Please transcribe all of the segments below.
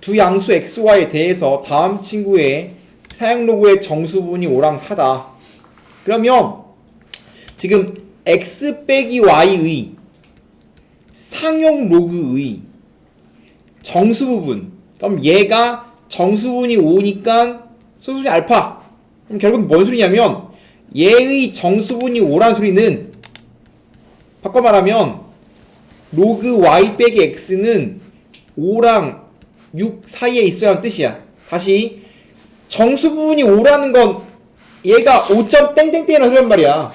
두 양수 xy에 대해서 다음 친구의 사용 로그의 정수분이 5랑 4다. 그러면 지금 x 빼기 y의 상용 로그의 정수 부분, 그럼 얘가 정수분이 5니까 소수분이 알파. 그럼 결국 뭔 소리냐면 얘의 정수분이 5라는 소리는 바꿔 말하면 로그 y 빼기 x는 5랑 6 사이에 있어야 하는 뜻이야. 다시 정수분이 5라는 건 얘가 5점 땡땡땡이라는 소리란 말이야. 아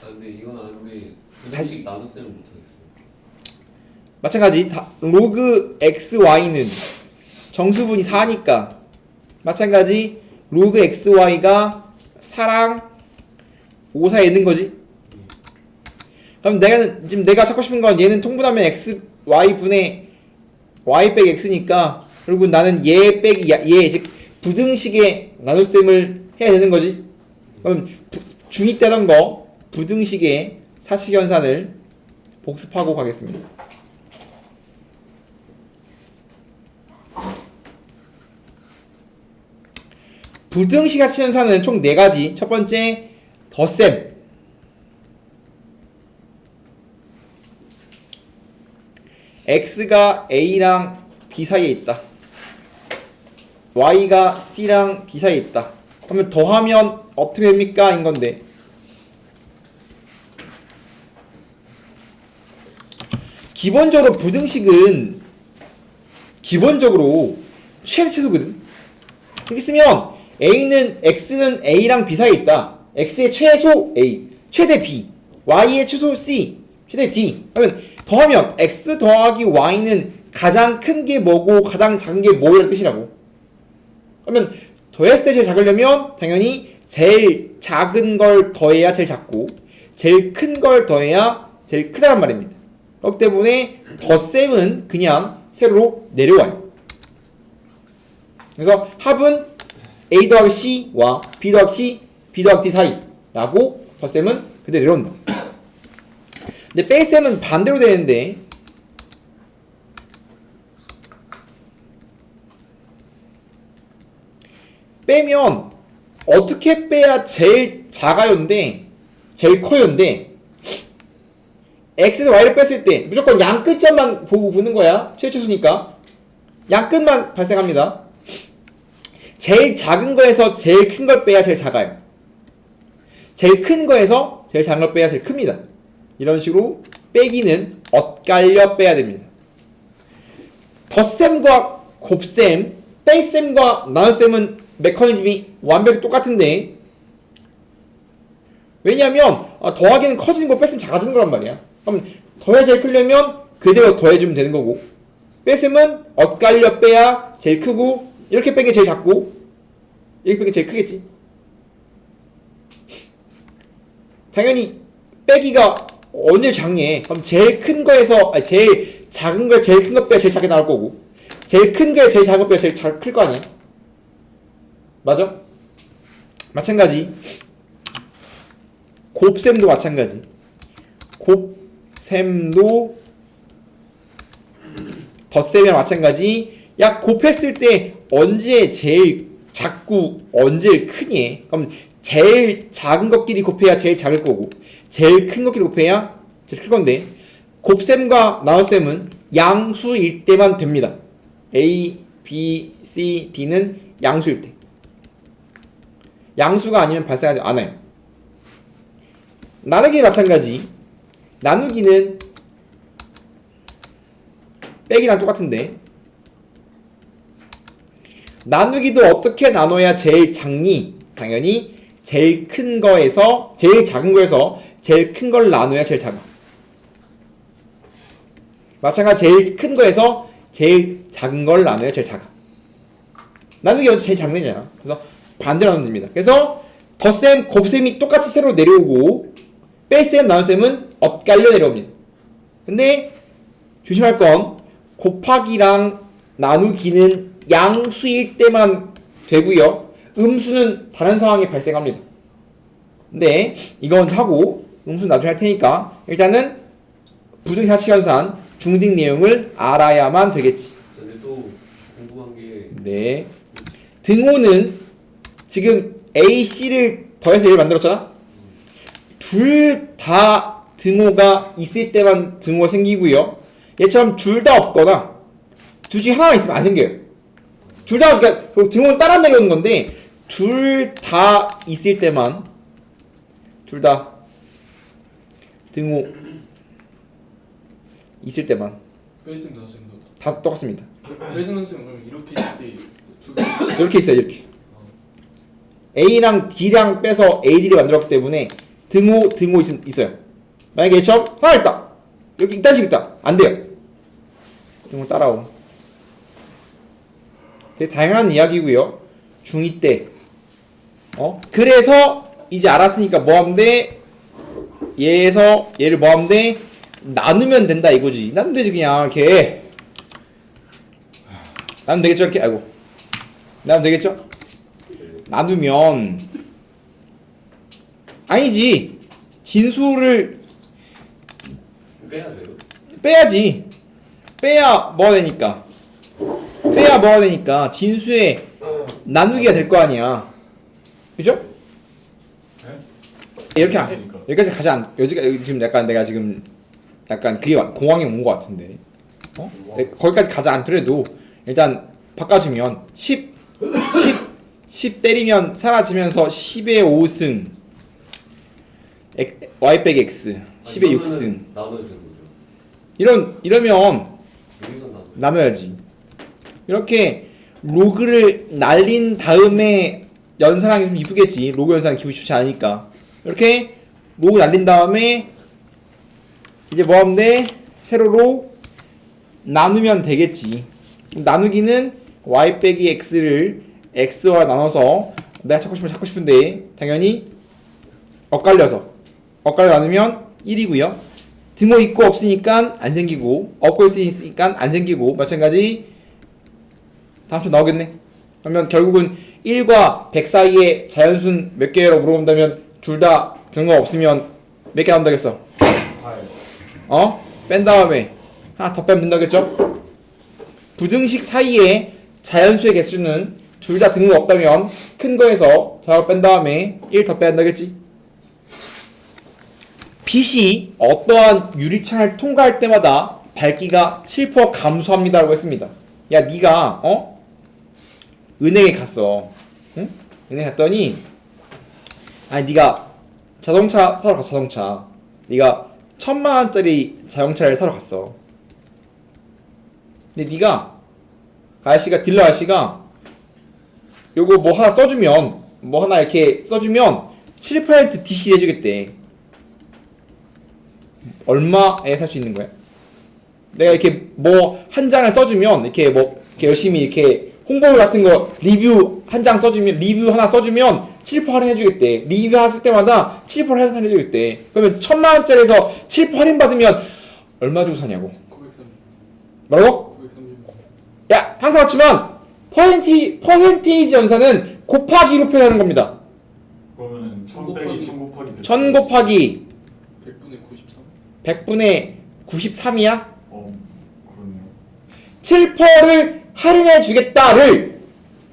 근데 이건 우리 부등식 나눗셈을 못하겠어. 마찬가지 로그 xy는 정수분이 4니까 마찬가지 로그 xy가 4랑 5 사이에 있는 거지. 그럼 지금 내가 찾고 싶은 건 얘는 통분하면 x y 분의 y 빼기 x니까 그리고 나는 얘 빼기 얘 즉 부등식의 나눗셈을 해야 되는 거지. 그럼 중2 때 하던 거 부등식의 사칙연산을 복습하고 가겠습니다. 부등식 사칙연산은 총 4가지. 첫 번째 덧셈. x가 a랑 b 사이에 있다. y가 c랑 d 사이에 있다. 그러면 더하면 어떻게 됩니까? 인 건데 기본적으로 부등식은 기본적으로 최소거든. 이렇게 쓰면 x는 a랑 b 사이에 있다. x의 최소 a, 최대 b, y의 최소 c, 최대 d. 그러면 더하면 x 더하기 y는 가장 큰 게 뭐고 가장 작은 게 뭐라는 뜻이라고. 그러면 더했을 때 제일 작으려면 당연히 제일 작은 걸 더해야 제일 작고 제일 큰 걸 더해야 제일 크다는 말입니다. 그렇기 때문에 덧셈은 그냥 세로로 내려와요. 그래서 합은 a 더하기 c와 b 더하기 c, b 더하기 d 사이라고 덧셈은 그대로 내려온다. 근데 뺄셈은 반대로 되는데 빼면 어떻게 빼야 제일 작아요인데 제일 커요인데 x에서 y를 뺐을 때 무조건 양 끝점만 보고 보는 거야. 최초수니까 양 끝만 발생합니다. 제일 작은 거에서 제일 큰 걸 빼야 제일 작아요. 제일 큰 거에서 제일 작은 걸 빼야 제일 큽니다. 이런 식으로 빼기는 엇갈려 빼야 됩니다. 덧셈과 곱셈, 뺄셈과 나눗셈은 메커니즘이 완벽히 똑같은데 왜냐하면 더하기는 커지는 거 뺄셈 작아지는 거란 말이야. 그럼 더해야 제일 크려면 그대로 더해주면 되는 거고 뺄셈은 엇갈려 빼야 제일 크고 이렇게 빼기 제일 작고 이렇게 빼기 제일 크겠지. 당연히 빼기가 언제 작냐? 그럼 제일 큰 거에서 제일 작은 거에 제일 큰 거 빼야 제일 작게 나올 거고 제일 큰 거에 제일 작은 거 빼야 제일 클 거 아니야? 맞아? 마찬가지 곱셈도 마찬가지. 곱셈도 덧셈이랑 마찬가지. 야 곱했을 때 언제 제일 작고 언제 크니? 그럼 제일 작은 것끼리 곱해야 제일 작을 거고 제일 큰 것끼리 곱해야 제일 클 건데 곱셈과 나눗셈은 양수일 때만 됩니다. A, B, C, D는 양수일 때. 양수가 아니면 발생하지 않아요. 나누기 마찬가지. 나누기는 빼기랑 똑같은데 나누기도 어떻게 나눠야 제일 작니? 당연히 제일 큰 거에서 제일 작은 거에서 제일 큰 걸 나눠야 제일 작아. 마찬가지 제일 큰 거에서 제일 작은 걸 나눠야 제일 작아. 나누기 언제 제일 작은 거잖아. 그래서 반대로 나누면 됩니다. 그래서 덧셈, 곱셈이 똑같이 세로 내려오고 뺄셈, 나눗셈은 엇갈려 내려옵니다. 근데 조심할 건 곱하기랑 나누기는 양수일 때만 되고요. 음수는 다른 상황이 발생합니다. 근데 이건 하고 음수는 나중에 할 테니까 일단은 부등식 사칙연산 중딩 내용을 알아야만 되겠지. 근데 또 궁금한 게 네. 등호는 지금 A, C를 더해서 얘를 만들었잖아? 둘 다 등호가 있을 때만 등호가 생기고요. 얘처럼 둘 다 없거나 둘 중에 하나가 있으면 안 생겨요. 둘 다, 그러니까 등호를 따라 내려오는 건데 둘 다 있을 때만 둘 다 등호 있을 때만 회의쌤 선생님도 다 똑같습니다. 회의쌤 선생님 그럼 이렇게 있을 때 이렇게 있어요, 이렇게. A랑 D랑 빼서 AD를 만들었기 때문에 등호 있어요. 만약에 얘처럼 하나 있다. 이렇게 이딴 식 있다. 안 돼요. 등호 따라옴. 되게 다양한 이야기고요. 중2 때. 그래서 이제 알았으니까 뭐 하면 돼? 얘에서 얘를 뭐 하면 돼? 나누면 된다 이거지. 나누면 되지 그냥 이렇게. 나누면 되겠죠 이렇게. 아이고. 나누면 되겠죠? 나누면 아니지. 진수를 빼야 돼요? 빼야지. 빼야 뭐가 되니까. 빼야 뭐가 되니까 진수의 나누기가 될 거 아니야. 그죠? 이렇게 여기까지 가지 않. 여기가 지금 약간 내가 지금 약간 그게 공황이 온 것 같은데. 거기까지 가지 않더라도 일단 바꿔주면 10 때리면 사라지면서 10의 5승 y 빼기 x 10의 6승 나눠야 되는 거죠. 이러면 여기서 나눠야지. 이렇게 로그를 날린 다음에 연산하기 좀 이쁘겠지. 로그 연산은 기분이 좋지 않으니까. 이렇게 로그 날린 다음에 이제 뭐 하면 돼? 세로로 나누면 되겠지. 나누기는 y 빼기 x를 x와 나눠서 내가 찾고 싶은데 당연히 엇갈려 나누면 1이고요. 등호 있고 없으니까 안 생기고 없고 있으니까 안 생기고 마찬가지 다음 주 나오겠네. 그러면 결국은 1과 100 사이에 자연수는 몇 개라고 물어본다면 둘 다 등호 없으면 몇 개 나온다겠어? 뺀 다음에 하나 더 빼면 된다겠죠? 부등식 사이에 자연수의 개수는 둘 다 등호가 없다면 큰 거에서 작을 뺀 다음에 1 더 빼야 한다겠지? 빛이 어떠한 유리창을 통과할 때마다 밝기가 7% 감소합니다라고 했습니다. 야, 니가 은행에 갔어. 응? 은행에 갔더니 니가 자동차 사러 갔어. 자동차. 니가 1000만원짜리 자동차를 사러 갔어. 근데 니가 딜러 아저씨가 요거 뭐 하나 써주면 뭐 하나 이렇게 써주면 7% DC 해주겠대. 얼마에 살 수 있는 거야? 내가 이렇게 뭐 한 장을 써주면 이렇게 뭐 이렇게 열심히 이렇게 홍보 같은 거 리뷰 한 장 써주면 리뷰 하나 써주면 7% 할인해주겠대. 리뷰 하나 쓸 때마다 7% 할인해주겠대. 그러면 1000만원짜리에서 7% 할인 받으면 얼마 주고 사냐고. 930. 뭐라고? 930. 야, 항상 그렇지만 퍼센테이지 연산은 곱하기로 표현하는 겁니다. 그러면은 1000 빼기 1000 곱하기 1000 곱하기 100분의 93. 100분의 93이야? 그렇네요. 7%를 할인해 주겠다를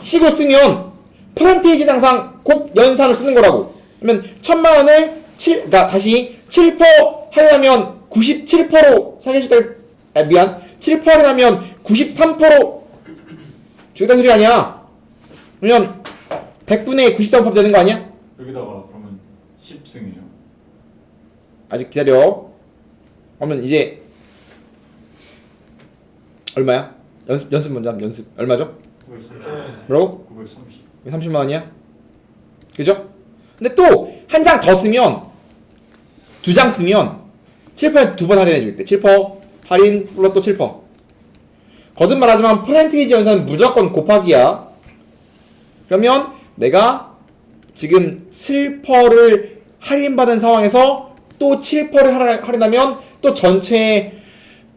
식으로 쓰면 퍼센테이지 항상 곱 연산을 쓰는 거라고. 그러면 1000만원을 그러니까 다시 7% 할인하면 97%로 사게 해주다. 미안. 7% 할인하면 93% 주겠다는 소리 아니야. 그러면 100분의 93% 되는 거 아니야? 여기다가 그러면 10승이에요. 아직 기다려. 그러면 이제 얼마야? 연습 먼저 하면 연습 얼마죠? 930. 뭐라고? 930. 30만원이야? 그죠? 근데 또 한 장 더 쓰면 두 장 쓰면 7% 두 번 할인해 주겠대. 7% 할인 플러스 또 7%. 거듭 말하지만 퍼센테이지 연산은 무조건 곱하기야. 그러면 내가 지금 7%를 할인받은 상황에서 또 7%를 할인하면 또 전체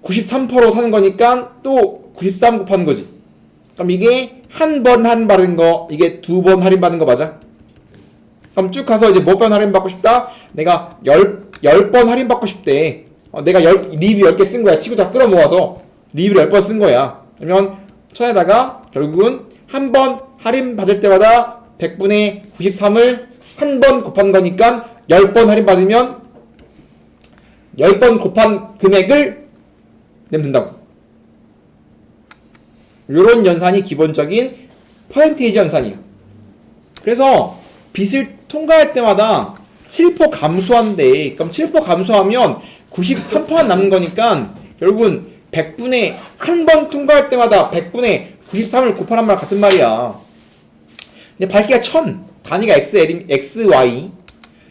93%로 사는 거니까 또 93 곱하는 거지. 그럼 이게 한 번 할인받은 거, 이게 두 번 할인받은 거 맞아? 그럼 쭉 가서 이제 몇 번 할인받고 싶다? 내가 10번 할인받고 싶대. 내가 리뷰 10개 쓴 거야. 치고 다 끌어모아서 리뷰를 10번 쓴 거야. 그러면 천에다가 결국은 한 번 할인 받을 때마다 100분의 93을 한 번 곱한 거니까 10번 할인 받으면 10번 곱한 금액을 내면 된다고. 요런 연산이 기본적인 퍼센테이지 연산이에요. 그래서 빚을 통과할 때마다 7% 감소한대. 그럼 7% 감소하면 93% 남는 거니까 결국은 100분의 한 번 통과할 때마다 100분의 93을 곱하란 말 같은 말이야. 근데 밝기가 1000, 단위가 XY,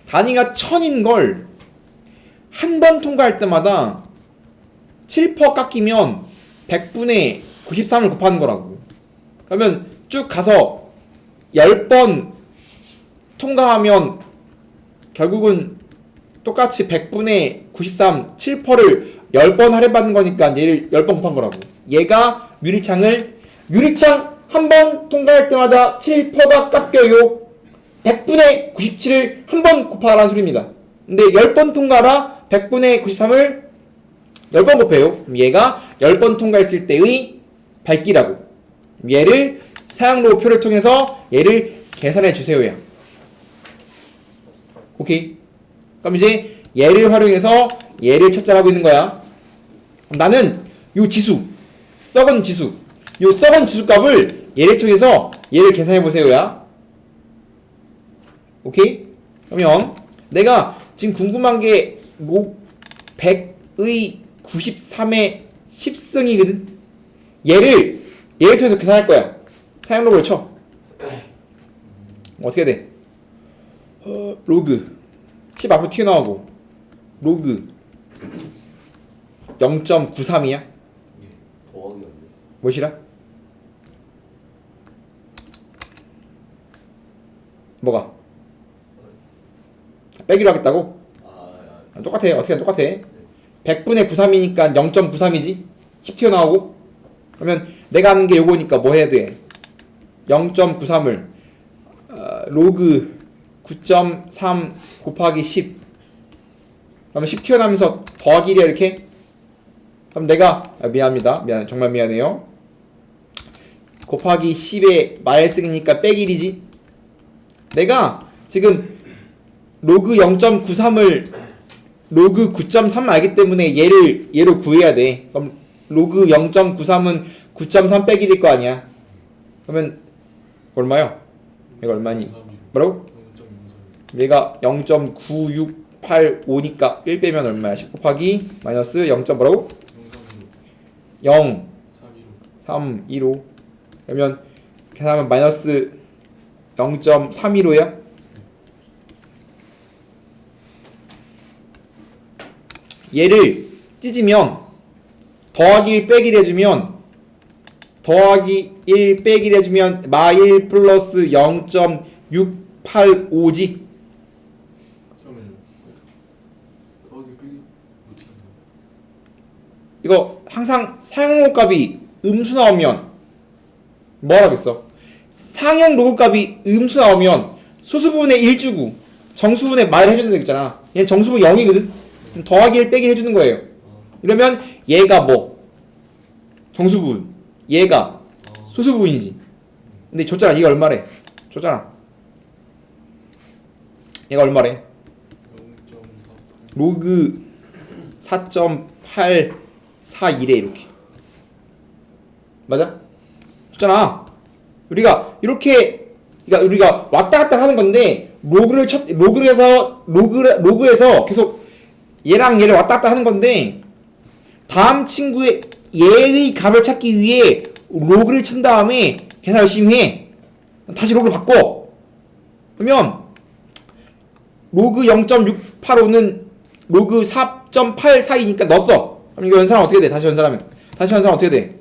단위가 1000인 걸 한 번 통과할 때마다 7% 깎이면 100분의 93을 곱하는 거라고. 그러면 쭉 가서 10번 통과하면 결국은 똑같이 100분의 93, 7%를 10번 할인받는 거니까 얘를 10번 곱한 거라고. 얘가 유리창 한 번 통과할 때마다 7%가 깎여요. 100분의 97을 한 번 곱하라는 소리입니다. 근데 10번 통과라 100분의 93을 10번 곱해요. 그럼 얘가 10번 통과했을 때의 밝기라고. 얘를 사용로표를 통해서 얘를 계산해 주세요야. 오케이. 그럼 이제 얘를 활용해서 얘를 찾자라고 있는 거야. 나는 요 지수, 썩은 지수, 요 썩은 지수값을 얘를 통해서 얘를 계산해 보세요야. 오케이? 그러면 내가 지금 궁금한 게 100의 93의 10승이거든. 얘를 통해서 계산할 거야. 사용로그를 쳐. 어떻게 돼? 로그 10 앞으로 튀어나오고 로그 0.93이야? 예. 더하기 안 돼. 뭐시라? 뭐가? 빼기로 하겠다고? 똑같아. 어떻게 똑같아. 100분의 93이니까 0.93이지? 10 튀어나오고. 그러면 내가 하는 게 요거니까 뭐 해야 돼? 0.93을 로그 9.3 곱하기 10. 그러면 10 튀어나오면서 더하기 1이야 이렇게. 그럼 내가 미안합니다. 정말 미안해요. 곱하기 10에 마이너스니까 빼기 1이지. 내가 지금 로그 0.93을 로그 9.3 알기 때문에 얘로 구해야 돼. 그럼 로그 0.93은 9.3 빼기 1일 거 아니야. 그러면 얼마요? 얘가 얼마니? 뭐라고? 얘가 0.9685니까 1 빼면 얼마야? 10 곱하기 마이너스 0. 뭐라고? 0 315. 그러면 계산하면 마이너스 0.315야? 얘를 찢으면 더하기 1 빼기를 해주면 더하기 1 빼기를 해주면 마1 플러스 0.685지. 이거 항상 상용 값이 음수 나오면 뭐 하라겠어? 상용 로그 값이 음수 나오면 소수분의 1 주고 정수분의 마이를 해주는 거 있잖아. 얘는 정수분 0이거든? 그럼 더하기 1 빼기 해주는 거예요. 이러면 얘가 뭐? 정수분. 얘가 소수분이지. 근데 줬잖아. 이게 얼마래? 줬잖아. 얘가 얼마래? 로그 4.841에 이렇게. 맞아? 줬잖아. 우리가 이렇게, 그러니까 우리가 왔다 갔다 하는 건데 로그에서 계속 얘랑 얘를 왔다 갔다 하는 건데 다음 친구의 얘의 값을 찾기 위해 로그를 친 다음에 계산 열심히 해. 다시 로그를 바꿔. 그러면 로그 0.685는 로그 4.842니까 넣었어. 그럼 이거 연산하면 어떻게 돼? 다시 연산하면 어떻게 돼?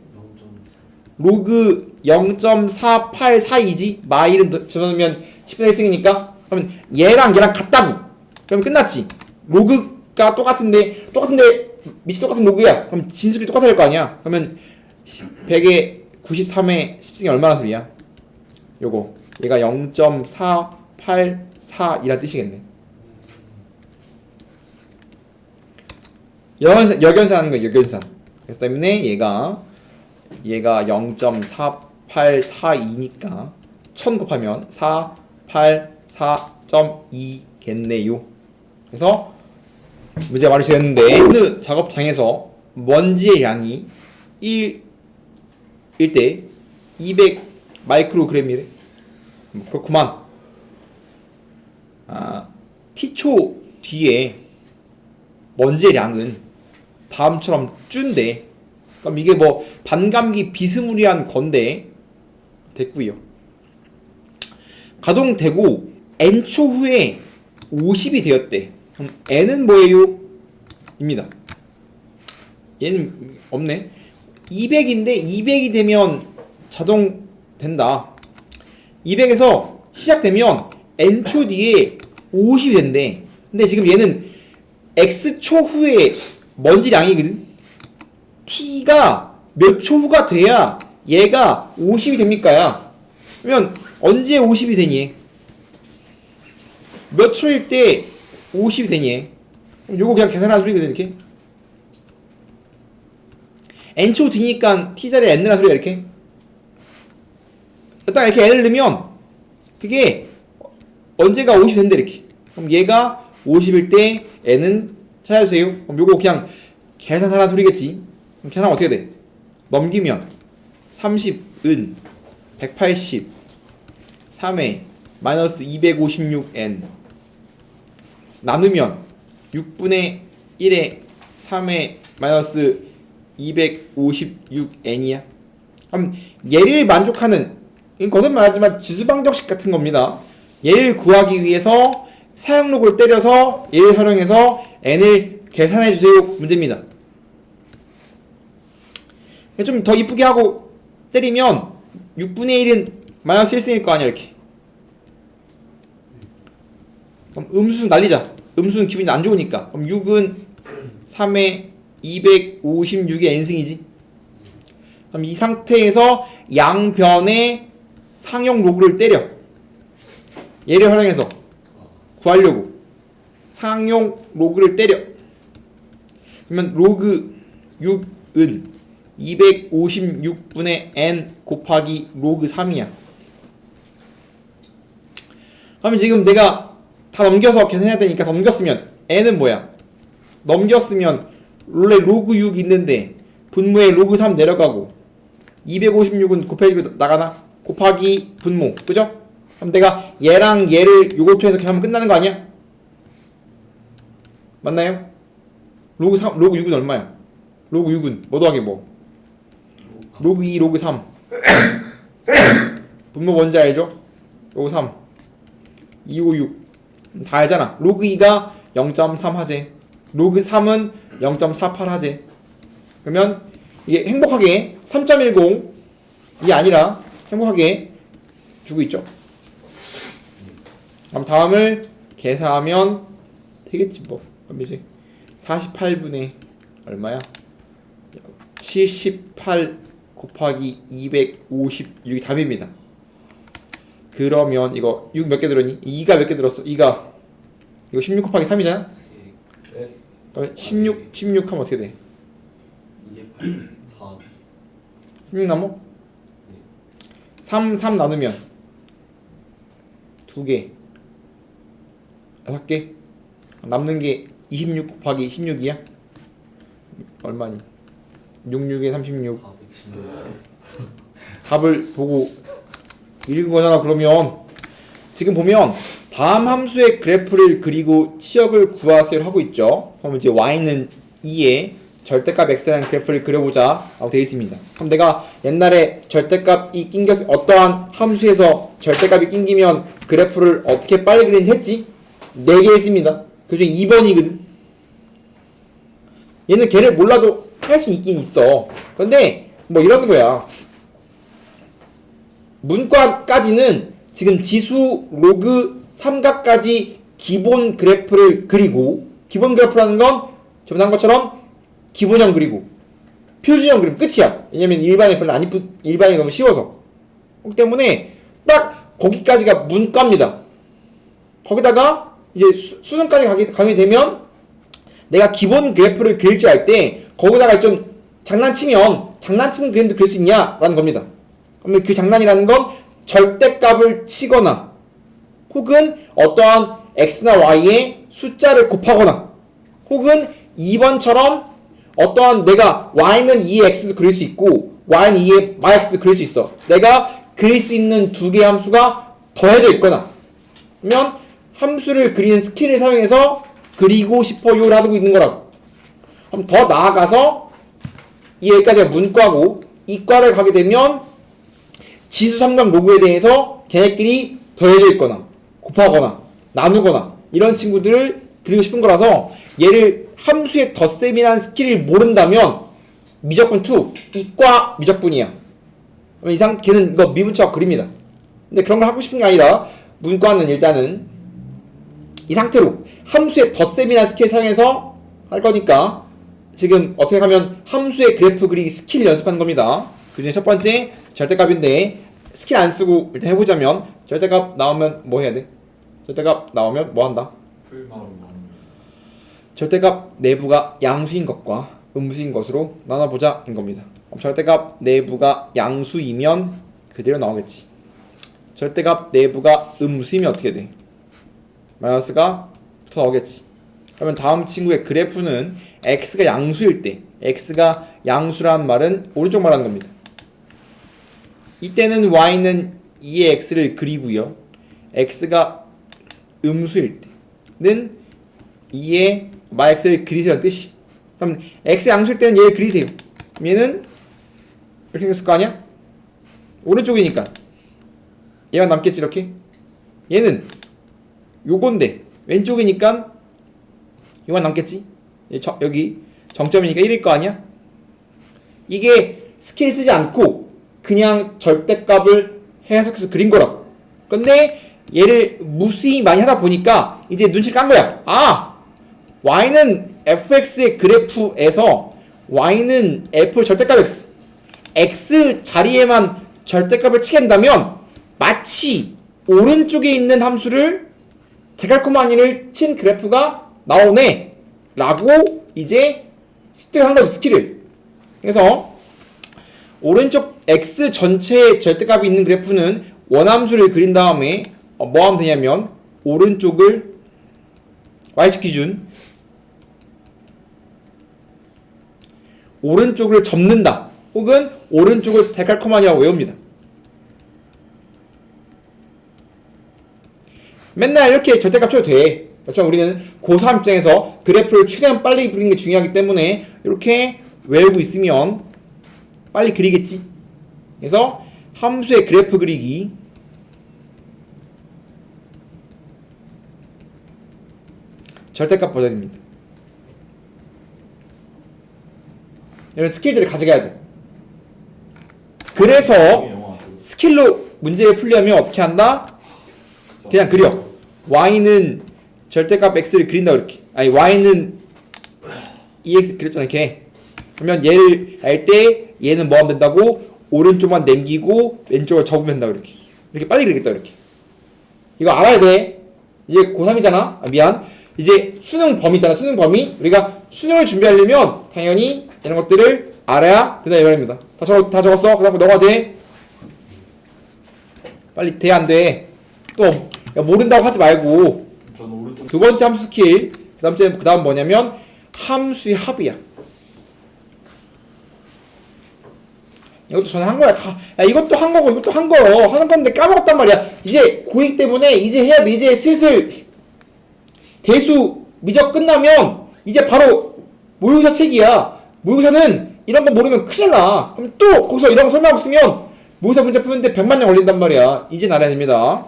로그 0.4842지? 마일은 집어넣으면 10분의 1승이니까 그러면 얘랑 같다고. 그럼 끝났지. 로그가 똑같은데 밑이 똑같은 로그야. 그럼 진수들이 똑같아야 될 거 아니야. 그러면 100에 93에 10승이 얼마나 소리야? 요거 얘가 0.484이란 뜻이겠네. 역연산하는 거야. 역연산. 그래서 때문에 얘가 얘가 0.4842니까 1000 곱하면 484.2겠네요. 그래서 문제가 많이 되었는데 어느 작업장에서 먼지의 양이 1일 때 200 마이크로그램이래. 그렇구만. T초 뒤에 먼지의 양은 다음처럼 준대. 그럼 이게 뭐 반감기 비스무리한 건데 됐고요. 가동되고 n초 후에 50이 되었대. 그럼 n은 뭐예요? 입니다. 얘는 없네. 200인데 200이 되면 자동 된다. 200에서 시작되면 n초 뒤에 50이 된대. 근데 지금 얘는 x초 후에 먼지량이거든. t가 몇 초 후가 돼야 얘가 50이 됩니까? 야? 그러면 언제 50이 되니? 몇 초일 때 50이 되니? 그럼 요거 그냥 계산하는 소리거든. 이렇게 n초 뒤니까 t자리에 n이라는 소리야. 이렇게 딱 이렇게 n을 넣으면 그게 언제가 50이 된대. 이렇게. 그럼 얘가 50일 때 n은 찾아주세요. 그럼 요거 그냥 계산하라는 소리겠지. 그럼 계산하면 어떻게 돼? 넘기면 30은 180 3에 마이너스 256n 나누면 6분의 1에 3에 마이너스 256n이야. 그럼 얘를 만족하는, 거듭 말하지만 지수방정식 같은 겁니다. 얘를 구하기 위해서 사용록을 때려서 얘를 활용해서 n을 계산해주세요 문제입니다. 좀 더 이쁘게 하고 때리면 6분의 1은 마이너스 1승일 거 아니야. 이렇게. 그럼 음수 날리자. 음수는 기분이 안 좋으니까. 그럼 6은 3에 256의 n승이지. 그럼 이 상태에서 양변에 상용 로그를 때려. 얘를 활용해서 구하려고 상용 로그를 때려. 그러면 로그 6은 256분의 n 곱하기 로그 3이야. 그러면 지금 내가 다 넘겨서 계산해야 되니까 더 넘겼으면 n은 뭐야? 넘겼으면 원래 로그 6 있는데 분모에 로그 3 내려가고 256은 곱해지고 나가나? 곱하기 분모. 그죠? 그럼 내가 얘랑 얘를 요걸 통해서 계산하면 끝나는 거 아니야? 맞나요? 로그 6은 얼마야? 로그 6은 뭐 더하기 뭐? 로그 2, 로그 3 분모 뭔지 알죠? 로그 3 256 다 알잖아. 로그 2가 0.3 하재, 로그 3은 0.48 하재. 그러면 이게 행복하게 3.10이 아니라 행복하게 주고 있죠. 그럼 다음을 계산하면 되겠지 뭐. 그럼 이제 48분의 얼마야? 78 곱하기 256이 답입니다. 그러면 이거 6 몇 개 들었니? 2가 몇 개 들었어? 2가 이거 16 곱하기 3이잖아? 그러면 16 하면 어떻게 돼? 4 16 남어? 3 나누면 2개 6개 남는 게 26 곱하기 16이야? 얼마니? 66에 36 답을 보고 읽은 거잖아. 그러면 지금 보면 다음 함수의 그래프를 그리고 치역을 구하세요를 하고 있죠. 그럼 이제 y는 2에 절대값 x라는 그래프를 그려보자 라고 되어 있습니다. 그럼 내가 옛날에 절대값이 낑겼, 어떠한 함수에서 절대값이 낑기면 그래프를 어떻게 빨리 그리는지 했지? 4개 했습니다. 그 중에 2번이거든. 얘는 걔를 몰라도 할 수 있긴 있어. 근데 뭐 이런 거야. 문과까지는 지금 지수, 로그, 삼각까지 기본 그래프를 그리고, 기본 그래프라는 건 저번에 한 것처럼 기본형 그리고 표준형 그리고 끝이야. 왜냐면 일반이 별로 안 일반이 너무 쉬워서. 그렇기 때문에 딱 거기까지가 문과입니다. 거기다가 이제 수능까지 가게 되면 내가 기본 그래프를 그릴 줄 알 때 거기다가 좀 장난치면 장난치는 그림도 그릴 수 있냐라는 겁니다. 그러면 그 장난이라는 건 절대값을 치거나 혹은 어떠한 x나 y의 숫자를 곱하거나 혹은 2번처럼 어떠한 내가 y는 2의 x도 그릴 수 있고 y는 2의 yx도 그릴 수 있어. 내가 그릴 수 있는 두 개의 함수가 더해져 있거나 그러면 함수를 그리는 스킬을 사용해서 그리고 싶어요를 하고 있는 거라고. 그럼 더 나아가서 이 여기까지가 문과고 이과를 가게 되면 지수 삼각 로그에 대해서 걔네끼리 더해져 있거나 곱하거나 나누거나 이런 친구들을 그리고 싶은 거라서 얘를 함수의 덧셈이라는 스킬을 모른다면 미적분 2 이과 미적분이야. 이상 걔는 이거 미분처럼 그립니다. 근데 그런 걸 하고 싶은 게 아니라 문과는 일단은 이 상태로 함수의 덧셈이라는 스킬 사용해서 할 거니까 지금 어떻게 하면 함수의 그래프 그리기 스킬 연습하는 겁니다. 그 중에 첫 번째 절대값인데 스킬 안 쓰고 일단 해보자면 절대값 나오면 뭐 해야 돼? 절대값 나오면 뭐 한다? 풀마로 나옵니다. 절대값 내부가 양수인 것과 음수인 것으로 나눠보자 인 겁니다. 절대값 내부가 양수이면 그대로 나오겠지. 절대값 내부가 음수이면 어떻게 돼? 마이너스가 붙어 나오겠지. 그러면 다음 친구의 그래프는 x가 양수일 때 x가 양수란 말은 오른쪽 말하는 겁니다. 이때는 y는 2의 x를 그리고요. x가 음수일 때는 2의 x를 그리세요라는 뜻이. 그럼 x 양수일 때는 얘를 그리세요. 얘는 이렇게 생겼을 거 아니야? 오른쪽이니까 얘만 남겠지 이렇게. 얘는 요건데 왼쪽이니까 요만 남겠지. 여기 정점이니까 1일 거 아니야? 이게 스킬 쓰지 않고 그냥 절대값을 해석해서 그린 거라고. 근데 얘를 무수히 많이 하다 보니까 이제 눈치를 깐 거야. 아! y는 fx의 그래프에서 y는 f 절대값 x x 자리에만 절대값을 치겠다면 마치 오른쪽에 있는 함수를 데칼코마니를 친 그래프가 나오네 라고 이제 습득한 거지 스킬을. 그래서 오른쪽 x 전체의 절대값이 있는 그래프는 원함수를 그린 다음에 뭐 하면 되냐면 오른쪽을 y축 기준 오른쪽을 접는다 혹은 오른쪽을 데칼코마니라고 외웁니다. 맨날 이렇게 절대값 쳐도 돼. 그렇죠? 우리는 고3 입장에서 그래프를 최대한 빨리 그리는 게 중요하기 때문에 이렇게 외우고 있으면 빨리 그리겠지. 그래서 함수의 그래프 그리기 절대값 버전입니다. 이런 스킬들을 가져가야 돼. 그래서 스킬로 문제를 풀려면 어떻게 한다? 그냥 그려. y는 절대값 x를 그린다 이렇게. 아니 y는 2x 그렸잖아 이렇게. 그러면 얘를 할 때 얘는 뭐 하면 된다고? 오른쪽만 남기고 왼쪽을 접으면 된다고 이렇게. 이렇게 빨리 그리겠다 이렇게. 이거 알아야 돼. 이제 고3이잖아. 아, 미안. 이제 수능 범위잖아. 수능 범위. 우리가 수능을 준비하려면 당연히 이런 것들을 알아야 된다 이 말입니다. 다 적었어? 그 다음 너가 돼? 빨리 돼 안 돼? 또 야, 모른다고 하지 말고. 저는 오른쪽 두 번째 함수 스킬. 그 다음 뭐냐면 함수의 합이야. 이것도 전에 한 거야. 다. 야, 이것도 한 거고 이것도 한 거. 하는 건데 까먹었단 말이야. 이제 고2 때문에 이제 해야 돼. 이제 슬슬 대수 미적 끝나면 이제 바로 모의고사 책이야. 모의고사는 이런 거 모르면 큰일 나. 그럼 또 거기서 이런 거 설명하고 있으면 모의고사 문제 푸는데 100만 년 걸린단 말이야. 이제 알아야 됩니다.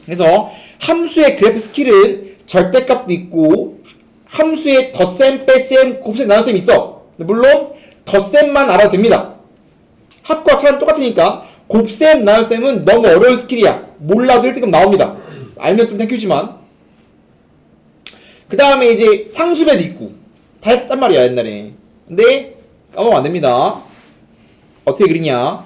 그래서 함수의 그래프 스킬은 절대값도 있고 함수의 덧셈, 뺄셈, 곱셈, 나눗셈 있어. 물론 덧셈만 알아도 됩니다. 합과 차는 똑같으니까 곱셈, 나눗셈은 너무 어려운 스킬이야. 몰라도 1등급 나옵니다. 알면 좀 땡큐지만. 그 다음에 이제 상수배도 있고 다 했단 말이야 옛날에. 근데 까먹으면 안됩니다. 어떻게 그리냐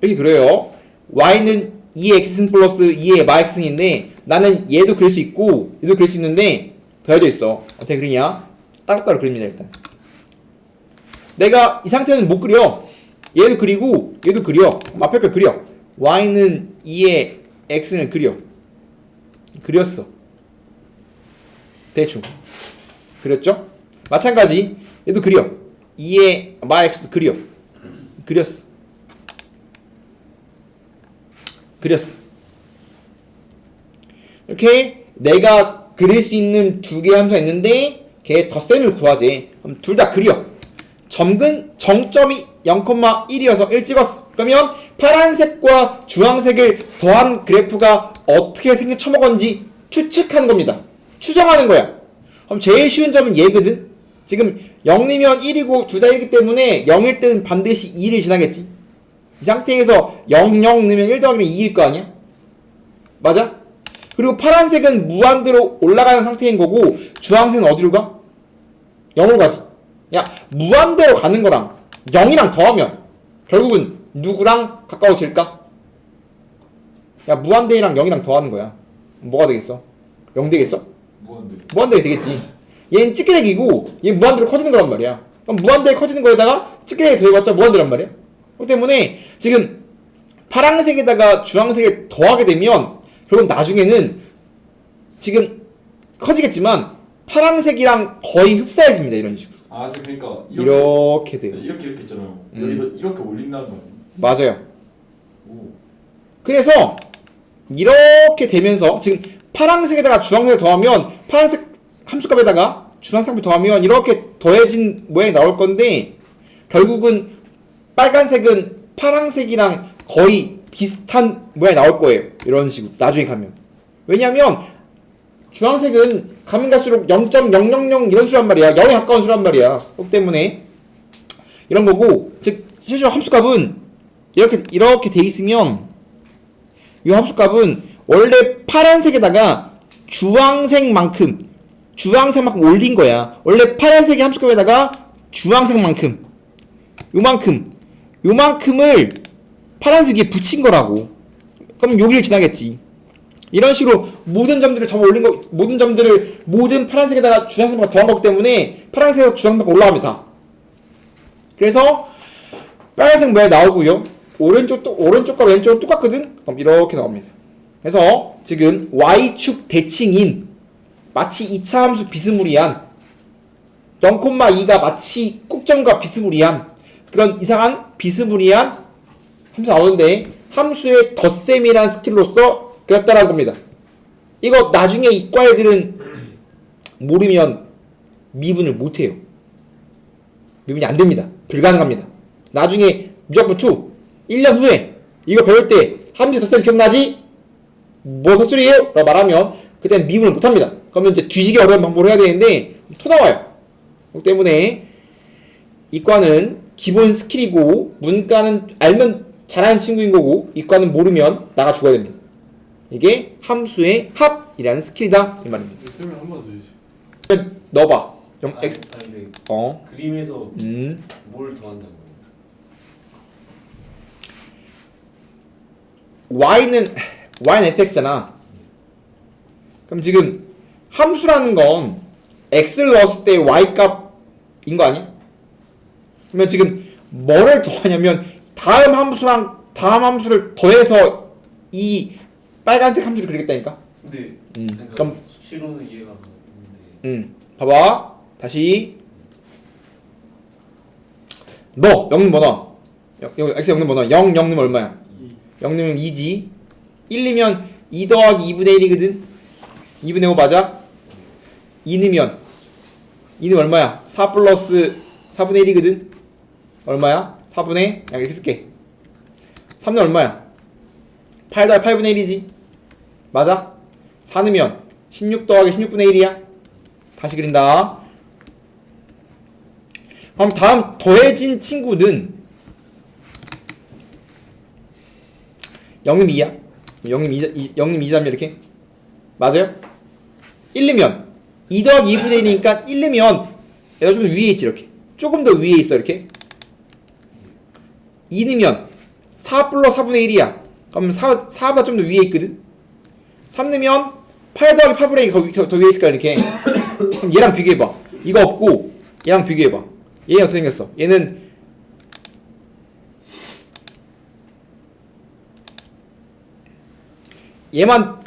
이렇게 그려요. y는 2의 x승 플러스 2의 마x승인데 나는 얘도 그릴 수 있고 얘도 그릴 수 있는데 더해져 있어. 어떻게 그리냐 따로따로 그립니다. 일단 내가 이 상태는 못 그려. 얘도 그리고 얘도 그려. 앞에 걸 그려. y는 2에 x는 그려. 그렸어. 대충 그렸죠? 마찬가지 얘도 그려. 2에 x도 그려. 그렸어. 그렸어. 이렇게 내가 그릴 수 있는 두 개의 함수가 있는데 걔의 덧셈을 구하지. 그럼 둘 다 그려. 정점이 0,1이어서 1 찍었어. 그러면 파란색과 주황색을 더한 그래프가 어떻게 생겨 처먹었는지 추측하는 겁니다. 추정하는 거야. 그럼 제일 쉬운 점은 얘거든. 지금 0이면 1이고 둘 다 1이기 때문에 0일 때는 반드시 2를 지나겠지. 이 상태에서 0, 0 넣으면 1 더하기면 2일 거 아니야? 맞아? 그리고 파란색은 무한대로 올라가는 상태인 거고 주황색은 어디로 가? 0으로 가지. 야, 무한대로 가는 거랑 0이랑 더하면 결국은 누구랑 가까워질까? 야, 무한대랑 0이랑 더하는 거야. 뭐가 되겠어? 0 되겠어? 무한대. 무한대가 되겠지. 얘는 찌끄레기고 얘는 무한대로 커지는 거란 말이야. 그럼 무한대에 커지는 거에다가 찌끄레기 더해봤자 무한대란 말이야. 그렇기 때문에 지금 파란색에다가 주황색을 더하게 되면 결국 나중에는 지금 커지겠지만 파란색이랑 거의 흡사해집니다. 이런 식으로. 아, 그러니까 이렇게 돼요. 이렇게 했잖아요. 여기서 이렇게 올린다는 거 아니에요? 맞아요. 오. 그래서 이렇게 되면서 지금 파란색에다가 주황색을 더하면 파란색 함수값에다가 주황색을 더하면 이렇게 더해진 모양이 나올 건데 결국은 빨간색은 파란색이랑 거의 비슷한 모양이 나올 거예요. 이런 식으로 나중에 가면. 왜냐하면 주황색은 가면 갈수록 0.000 이런 수란 말이야. 0에 가까운 수란 말이야. 그렇기 때문에 이런 거고, 즉 실제로 함수값은 이렇게 돼 있으면 이 함수값은 원래 파란색에다가 주황색만큼 올린 거야. 원래 파란색의 함수값에다가 주황색만큼 요만큼을 파란색 위에 붙인 거라고. 그럼 여기를 지나겠지. 이런 식으로 모든 점들을 잡아 올린 거, 모든 파란색에다가 주황색만 더한 거기 때문에 파란색에서 주황색만 올라가면 다. 그래서 빨간색 모양이 나오고요. 오른쪽과 왼쪽은 똑같거든? 그럼 이렇게 나옵니다. 그래서 지금 y축 대칭인 마치 2차 함수 비스무리한 0,2가 마치 꼭점과 비스무리한 그런 이상한 비스무리한 함수 나오는데 함수의 덧셈이란 스킬로서 그렸다라는 겁니다. 이거 나중에 이과 애들은 모르면 미분을 못해요. 미분이 안됩니다. 불가능합니다. 나중에 무조건 2 1년 후에 이거 배울 때 함수 덧셈 기억나지? 뭐 헛소리예요? 라고 말하면 그때는 미분을 못합니다. 그러면 이제 뒤지기 어려운 방법을 해야 되는데 토 나와요. 그렇기 때문에 이과는 기본 스킬이고 문과는 알면 잘하는 친구인 거고 이과는 모르면 나가 죽어야 됩니다. 이게 함수의 합이라는 스킬이다 이 말입니다. 설명 한 번 더 해주세요. 넣어봐. 아니, X 근데 어 그림에서 뭘 더한다는 거예요? y는 fx잖아. 그럼 지금 함수라는 건 x를 넣었을 때 y 값인 거 아니야? 그러면 지금 뭐를 더하냐면 다음 함수를 더해서 이 빨간색 함수를 그리겠다니까. 근데 그럼 그럼 수치로는 이해가 안 되는데 봐봐. 다시 너 0는 뭐 넣어? x 0는 뭐 넣어? 0 넣으면 얼마야? 0 넣으면 2지. 1이면 2 더하기 2분의 1이거든. 2분의 5 맞아? 2 넣으면 2는 얼마야? 4 플러스 4분의 1이거든. 얼마야? 4분의 이렇게 쓸게. 3는 얼마야? 8 더하기 8분의 1이지. 맞아? 4 넣으면 16 더하기 16분의 1이야. 다시 그린다. 그럼 다음 더해진 친구는 0님 2야. 0님 2자면 이렇게. 맞아요? 1르면 2 더하기 2분의 1이니까 1르면 얘가 좀 위에 있지 이렇게. 조금 더 위에 있어 이렇게. 2 넣으면 4 플러스 4분의 1이야. 그럼 4보다 좀 더 위에 있거든. 3 넣으면 8 더하기 8분의 1이 더 위에 있을까 이렇게. 그럼 얘랑 비교해봐. 이거 없고 얘랑 비교해봐. 얘는 어떻게 생겼어? 얘는 얘랑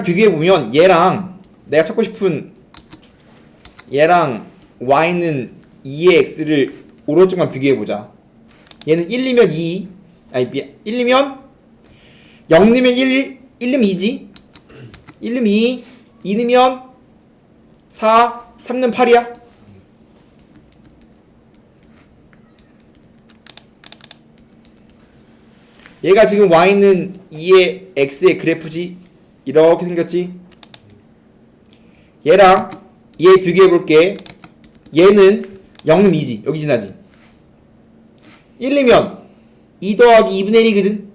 비교해보면 얘랑 내가 찾고 싶은 얘랑 y는 2의 x를 오른쪽만 비교해보자. 얘는 1이면 2 아니 1이면 0이면 1 1이면 2지 1이면 2 2이면 4 3는 8이야. 얘가 지금 y는 2의 x의 그래프지. 이렇게 생겼지. 얘랑 얘 비교해볼게. 얘는 0는 2지. 여기 지나지. 1이면 2 더하기 2분의 1이거든.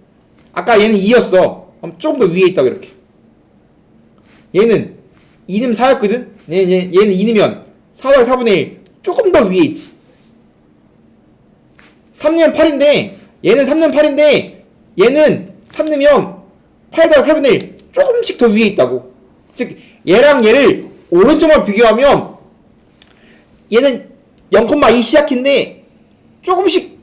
아까 얘는 2였어. 그럼 조금 더 위에 있다고 이렇게. 얘는 2는 4였거든. 얘는 2이면 4 더하기 4분의 1 조금 더 위에 있지. 3는 8인데 얘는 3는 8인데 얘는 3는 8 더하기 8분의 1 조금씩 더 위에 있다고. 즉 얘랑 얘를 오른쪽만 비교하면 얘는 0,2 시작인데 조금씩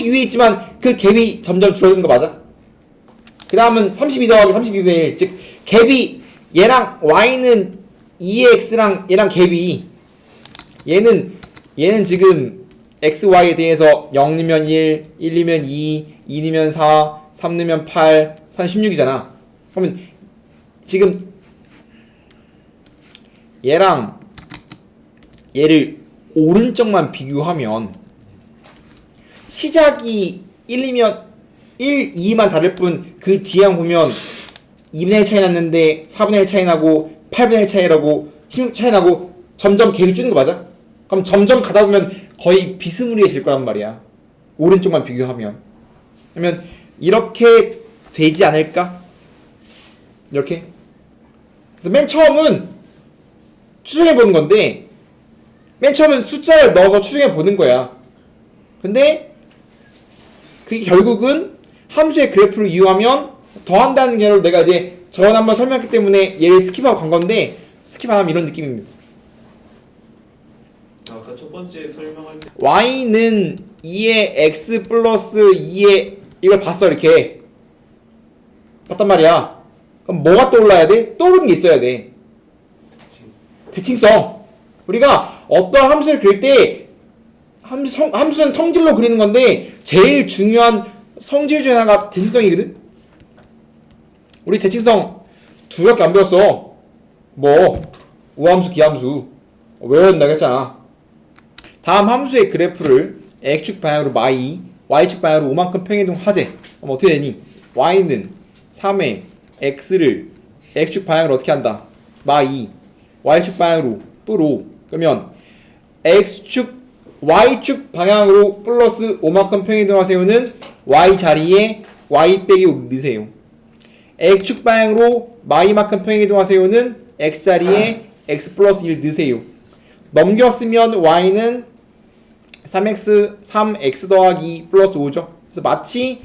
위에 있지만 그 갭이 점점 줄어드는 거 맞아? 그 다음은 32 더하기 32분의 1 즉 갭이 얘랑 y는 2의 x랑 얘랑 갭이 얘는 지금 x, y에 대해서 0이면 1, 1이면 2, 2이면 4, 3이면 8, 3은 16이잖아. 그러면 지금 얘랑 얘를 오른쪽만 비교하면 시작이 1이면 1, 2만 다를 뿐 그 뒤에 보면 2분의 1 차이 났는데 4분의 1 차이 나고 8분의 1 차이라고 16 차이 나고 점점 갭이 줄는 거 맞아? 그럼 점점 가다 보면 거의 비스무리해질 거란 말이야. 오른쪽만 비교하면. 그러면 이렇게 되지 않을까? 이렇게. 그래서 맨 처음은 추정해 보는 건데 맨 처음은 숫자를 넣어서 추정해 보는 거야. 근데 그게 결국은 함수의 그래프를 이용하면 더한다는 개념으로 내가 이제 저번 한번 설명했기 때문에 얘를 스킵하고 간 건데 스킵 안 하면 이런 느낌입니다. 아까 첫 번째 설명할 때 y는 2의 x 플러스 2의 이걸 봤어. 이렇게 봤단 말이야. 그럼 뭐가 떠올라야 돼? 떠오르는 게 있어야 돼. 대칭성. 우리가 어떤 함수를 그릴 때 함수는 성질로 그리는 건데 제일 중요한 성질 중에 하나가 대칭성이거든. 우리 대칭성 두 개밖에 안 배웠어. 뭐 우함수, 기함수 외웠다고 했잖아. 다음 함수의 그래프를 x축 방향으로 마이, y축 방향으로 5만큼 평행이동하재. 그럼 어떻게 되니? y는 3의 x를 x축 방향으로 어떻게 한다? 마이, y축 방향으로 뿔5. 그러면 x축 y축 방향으로 플러스 5만큼 평행이동하세요는 y 자리에 y 빼기 5 넣으세요. x축 방향으로 마이만큼 평행이동하세요는 x 자리에 x 플러스 1 넣으세요. 넘겼으면 y는 3x 더하기 플러스 5죠. 그래서 마치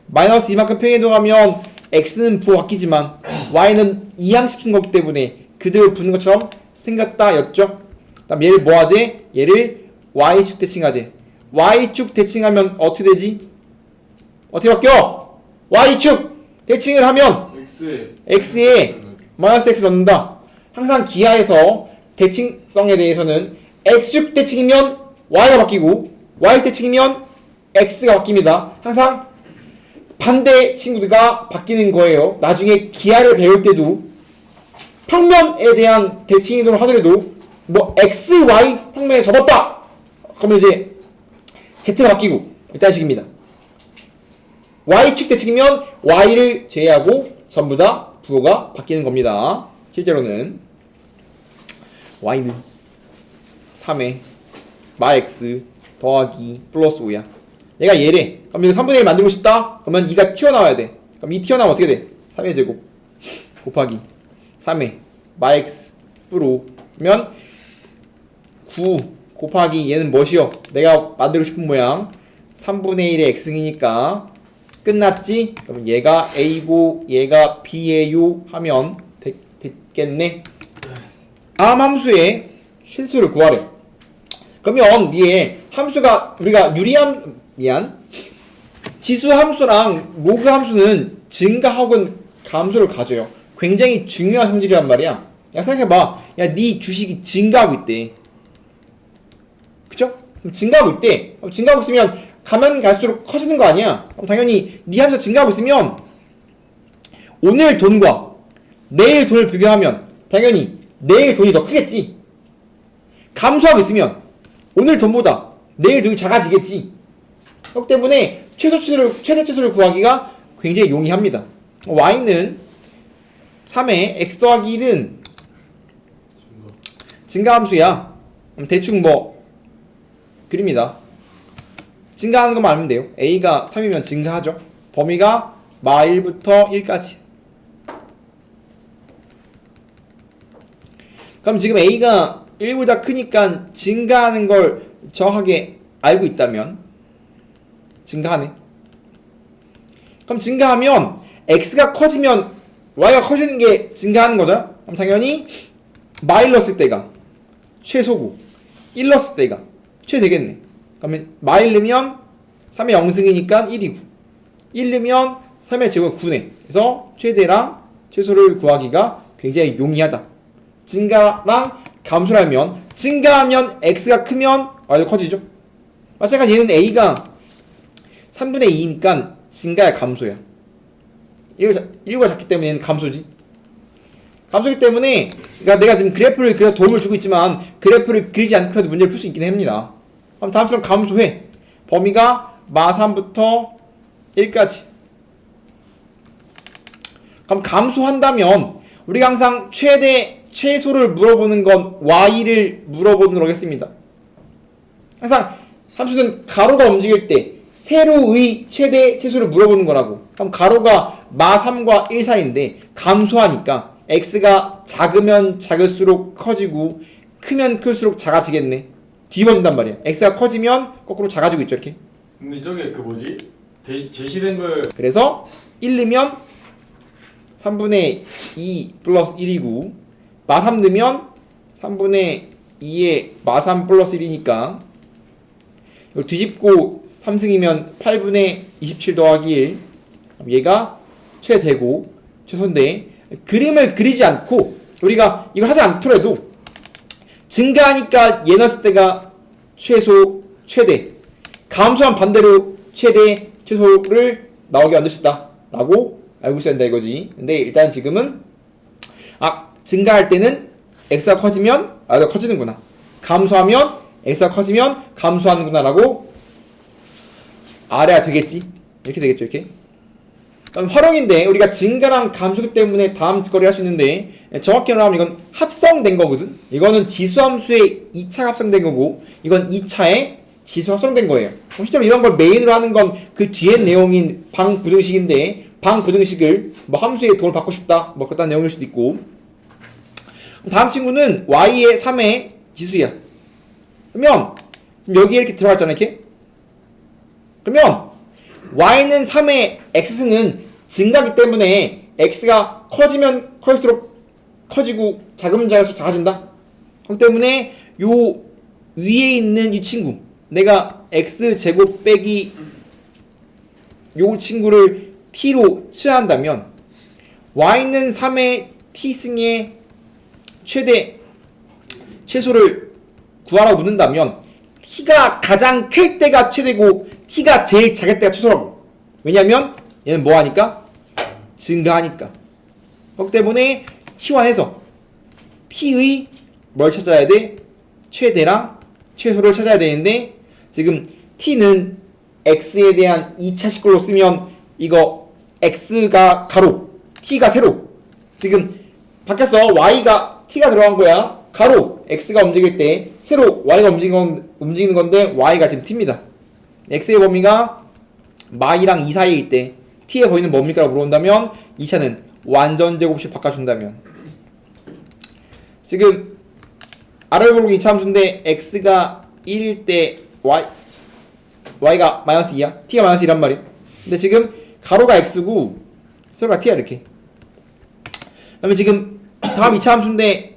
마이너스 2만큼 평행이동하면 x는 부호바뀌지만 y는 이항시킨 거기 때문에 그대로 붙는 것처럼 생겼다 였죠. 그다음 얘를 뭐 하지? 얘를 y축 대칭하지. y축 대칭하면 어떻게 되지? 어떻게 바뀌어? y축 대칭을 하면 x에 마이너스 x 넣는다. 항상 기하에서 대칭성에 대해서는 x축 대칭이면 y가 바뀌고 y축 대칭이면 x가 바뀝니다. 항상 반대 친구들과 바뀌는 거예요. 나중에 기하를 배울 때도 평면에 대한 대칭이동을 하더라도 뭐 x, y 평면에 접었다. 그러면 이제 z가 바뀌고 이딴 식입니다. y축 대칭이면 y를 제외하고 전부 다 부호가 바뀌는 겁니다. 실제로는 y는 3의 마x 더하기 플러스 5야. 얘가 얘래. 그럼 이거 3분의 1 만들고 싶다? 그러면 2가 튀어나와야 돼. 그럼 2 튀어나오면 어떻게 돼? 3의 제곱 곱하기 3의 마x 뿔 5. 그러면 9 곱하기 얘는 뭐시여? 내가 만들고 싶은 모양 3분의 1의 x이니까 끝났지? 그럼 얘가 a고 얘가 b예요 하면 됐겠네. 다음 함수의 실수를 구하래. 그러면 위에 함수가 우리가 지수 함수랑 로그 함수는 증가 혹은 감소를 가져요. 굉장히 중요한 성질이란 말이야. 야, 생각해봐. 야, 네 주식이 증가하고 있대. 그쵸? 그럼 증가하고 있대. 그럼 증가하고 있으면 가면 갈수록 커지는 거 아니야? 그럼 당연히 네 함수가 증가하고 있으면 오늘 돈과 내일 돈을 비교하면 당연히 내일 돈이 더 크겠지. 감소하고 있으면 오늘 돈보다 내일 돈이 작아지겠지. 그렇기 때문에 최대 최소를 구하기가 굉장히 용이합니다. y는 3의 x 더하기 1은 증가함수야. 대충 뭐 그립니다. 증가하는 것만 알면 돼요. a가 3이면 증가하죠. 범위가 마 1부터 1까지. 그럼 지금 a가 1보다 크니까 증가하는 걸 정확하게 알고 있다면 증가하네. 그럼 증가하면 x가 커지면 y가 커지는 게 증가하는 거잖아. 그럼 당연히 마일렀을 때가 최소고 1 넣었을 때가 최되겠네. 그러면 마일 넣으면 3의 0승이니까 1이고 1 넣으면 3의 제곱은 9네. 그래서 최대랑 최소를 구하기가 굉장히 용이하다. 증가랑 감소라면 증가하면 x가 크면 y도 커지죠. 마찬가지 얘는 a가 3분의 2니까 증가야 감소야. 1과 작기 때문에 얘는 감소지. 감소기 때문에 그러니까 내가 지금 그래프를 그려 도움을 주고 있지만 그래프를 그리지 않고도 문제를 풀 수 있긴 합니다. 그럼 다음처럼 감소해. 범위가 마 3부터 1까지. 그럼 감소한다면 우리가 항상 최대 최소를 물어보는 건 y를 물어보는 거겠습니다. 항상 함수는 가로가 움직일 때 세로의 최대 최소를 물어보는 거라고. 그럼 가로가 마 3과 1 사이인데 감소하니까 x가 작으면 작을수록 커지고 크면 클수록 작아지겠네. 뒤집어진단 말이야. x가 커지면 거꾸로 작아지고 있죠 이렇게. 근데 저게 그 뭐지? 제시된 걸 그래서 1 넣으면 3분의 2 플러스 1이고 마 3 넣으면 3분의 2에 마 3 플러스 1이니까 이걸 뒤집고 3승이면 8분의 27 더하기 1. 얘가 최대고 최소인데 그림을 그리지 않고 우리가 이걸 하지 않더라도 증가하니까 얘 넣었을 때가 최소, 최대, 감소한 반대로 최대, 최소를 나오게 만들 수 있다 라고 알고 있어야 된다 이거지. 근데 일단 지금은 증가할 때는 x가 커지면 y가 커지는구나, 감소하면 x가 커지면 감소하는구나 라고 알아야 되겠지. 이렇게 되겠죠 이렇게. 그럼 활용인데 우리가 증가랑 감소기 때문에 다음 짓거리 할 수 있는데 정확히 말하면 이건 합성된 거거든. 이거는 지수함수의 2차 합성된 거고 이건 2차의 지수 합성된 거예요. 실제로 이런 걸 메인으로 하는 건 그 뒤에 내용인 방부등식인데 방부등식을 뭐 함수에 도움을 받고 싶다 뭐 그런 내용일 수도 있고. 다음 친구는 y의 3의 지수야. 그러면 지금 여기에 이렇게 들어갔잖아 이렇게. 그러면 y는 3의 x는 증가하기 때문에 x가 커지면 클수록 커지고 작으면 작을수록 작아진다. 그렇기 때문에 요 위에 있는 이 친구, 내가 x제곱 빼기 요 친구를 t로 취한다면 y는 3의 t승의 최대 최소를 구하라고 묻는다면 t가 가장 클 때가 최대고 t가 제일 작을 때가 최소라고. 왜냐면 얘는 뭐하니까? 증가하니까. 그렇기 때문에 t화해서 t의 뭘 찾아야 돼? 최대랑 최소를 찾아야 되는데 지금 t는 x에 대한 2차 식구로 쓰면 이거 x가 가로, t가 세로. 지금 바뀌었어. y가 t가 들어간 거야. 가로 x가 움직일 때 세로 y가 움직이는 건데 y가 지금 t입니다. x의 범위가 마이랑 2 사이일 때 t의 범위는 뭡니까? 라고 물어본다면 2차는 완전 제곱식 바꿔준다면 지금 R을 고르기 2차 함수인데 x가 1일 때 y가 마이너스 2야. t가 마이너스 2란 말이야. 근데 지금 가로가 x고 세로가 t야 이렇게. 그러면 지금 다음 2차 함수인데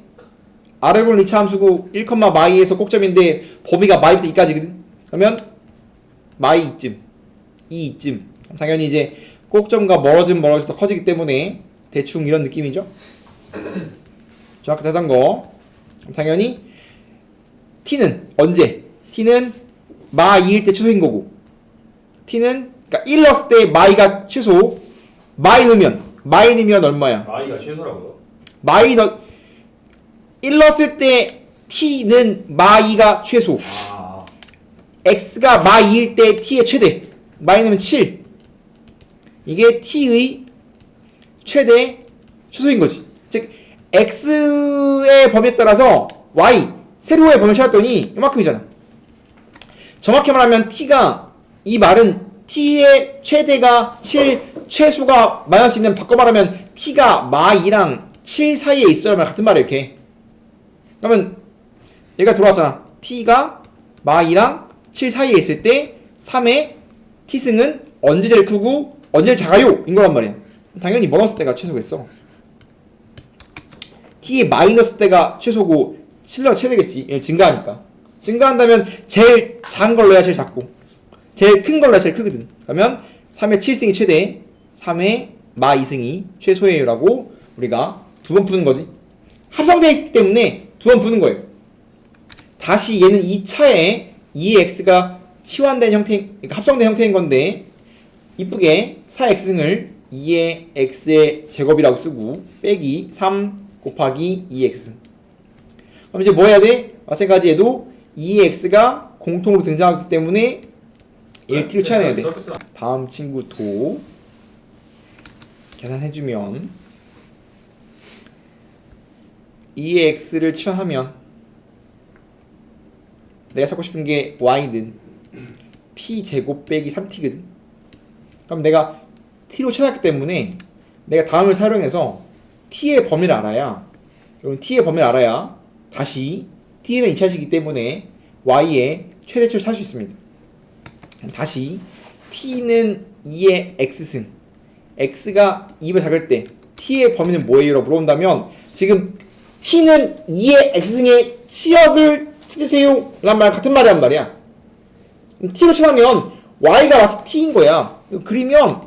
R을 고르는 2차 함수고 1, 마이에서 꼭점인데 범위가 마이부터 2까지거든. 그러면 마이 2쯤 2쯤 당연히 이제 꼭점과 멀어지면 더 커지기 때문에 대충 이런 느낌이죠. 정확히 다른 거 당연히 t는 언제? t는 마 2일 때 최소인 거고 t는 그러니까 1 넣었을 때 마이가 최소 마이 넣으면 얼마야? 아이가 최소라고요? 1 넣었을 때 t는 마2가 최소 x가 마2일 때 t의 최대 마이 넣으면 7 이게 t의 최소인 거지. 즉 x의 범위에 따라서 y 세로의 범위를 찾았더니 이만큼이잖아. 정확히 말하면 t가 이 말은 t의 최대가 7 최소가 마이너스 있는 바꿔 말하면 t가 마2랑 7 사이에 있어야 같은 말이야 이렇게. 그러면 얘가 들어왔잖아. t가 마2랑 7 사이에 있을 때 3의 t승은 언제 제일 크고 언제 제일 작아요? 인 거란 말이야. 당연히 뭐 넣었을 때가 최소겠어. t의 마이너스 때가 최소고 7로 최대겠지. 증가하니까. 증가한다면 제일 작은 걸 넣어야 제일 작고 제일 큰 걸 넣어야 제일 크거든. 그러면 3의 7승이 최대 3의 마 2승이 최소예요 라고 우리가 두 번 푸는 거지. 합성되어 있기 때문에 두 번 푸는 거예요. 다시 얘는 2차에 2의 x가 치환된 형태, 그러니까 합성된 형태인 건데 이쁘게 4x승을 2의 x의 제곱이라고 쓰고 빼기 3 곱하기 2x. 그럼 이제 뭐 해야 돼? 마찬가지 얘도 2의 x가 공통으로 등장하기 때문에 1t를 치환해야 돼. 다음 친구 도 계산해주면 2의 x를 치환하면 내가 찾고 싶은 게 y는 p제곱 빼기 3t거든. 그럼 내가 t로 찾았기 때문에 내가 다음을 사용해서 t의 범위를 알아야, 여러분 t의 범위를 알아야 다시 t는 2차식이기 때문에 y의 최대치를 찾을 수 있습니다. 다시 t는 2의 x승, x가 2배 작을 때 t의 범위는 뭐예요? 라고 물어본다면 지금 t는 2의 x승의 치역을 찾으세요 라는 말 같은 말이란 말이야. t로 칠하면 y가 마치 t인 거야. 그리면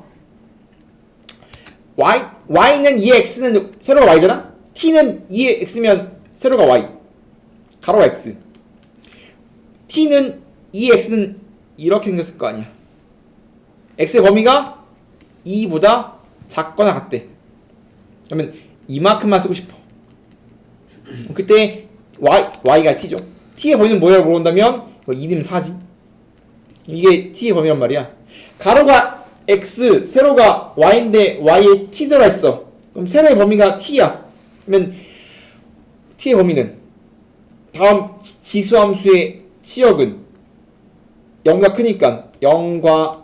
y는 2의 x는 세로가 y잖아? t는 2의 x면 세로가 y 가로가 x. t는 2의 x는 이렇게 생겼을 거 아니야. x의 범위가 2보다 작거나 같대. 그러면 이만큼만 쓰고 싶어. 그때 y가 t죠. t의 범위는 뭐라고 물어본다면 2는 4지. 이게 t의 범위란 말이야. 가로가 x, 세로가 y인데 y에 t 들어있어. 그럼 세로의 범위가 t야. 그러면 t의 범위는 다음 지수함수의 치역은 0과 크니까 0과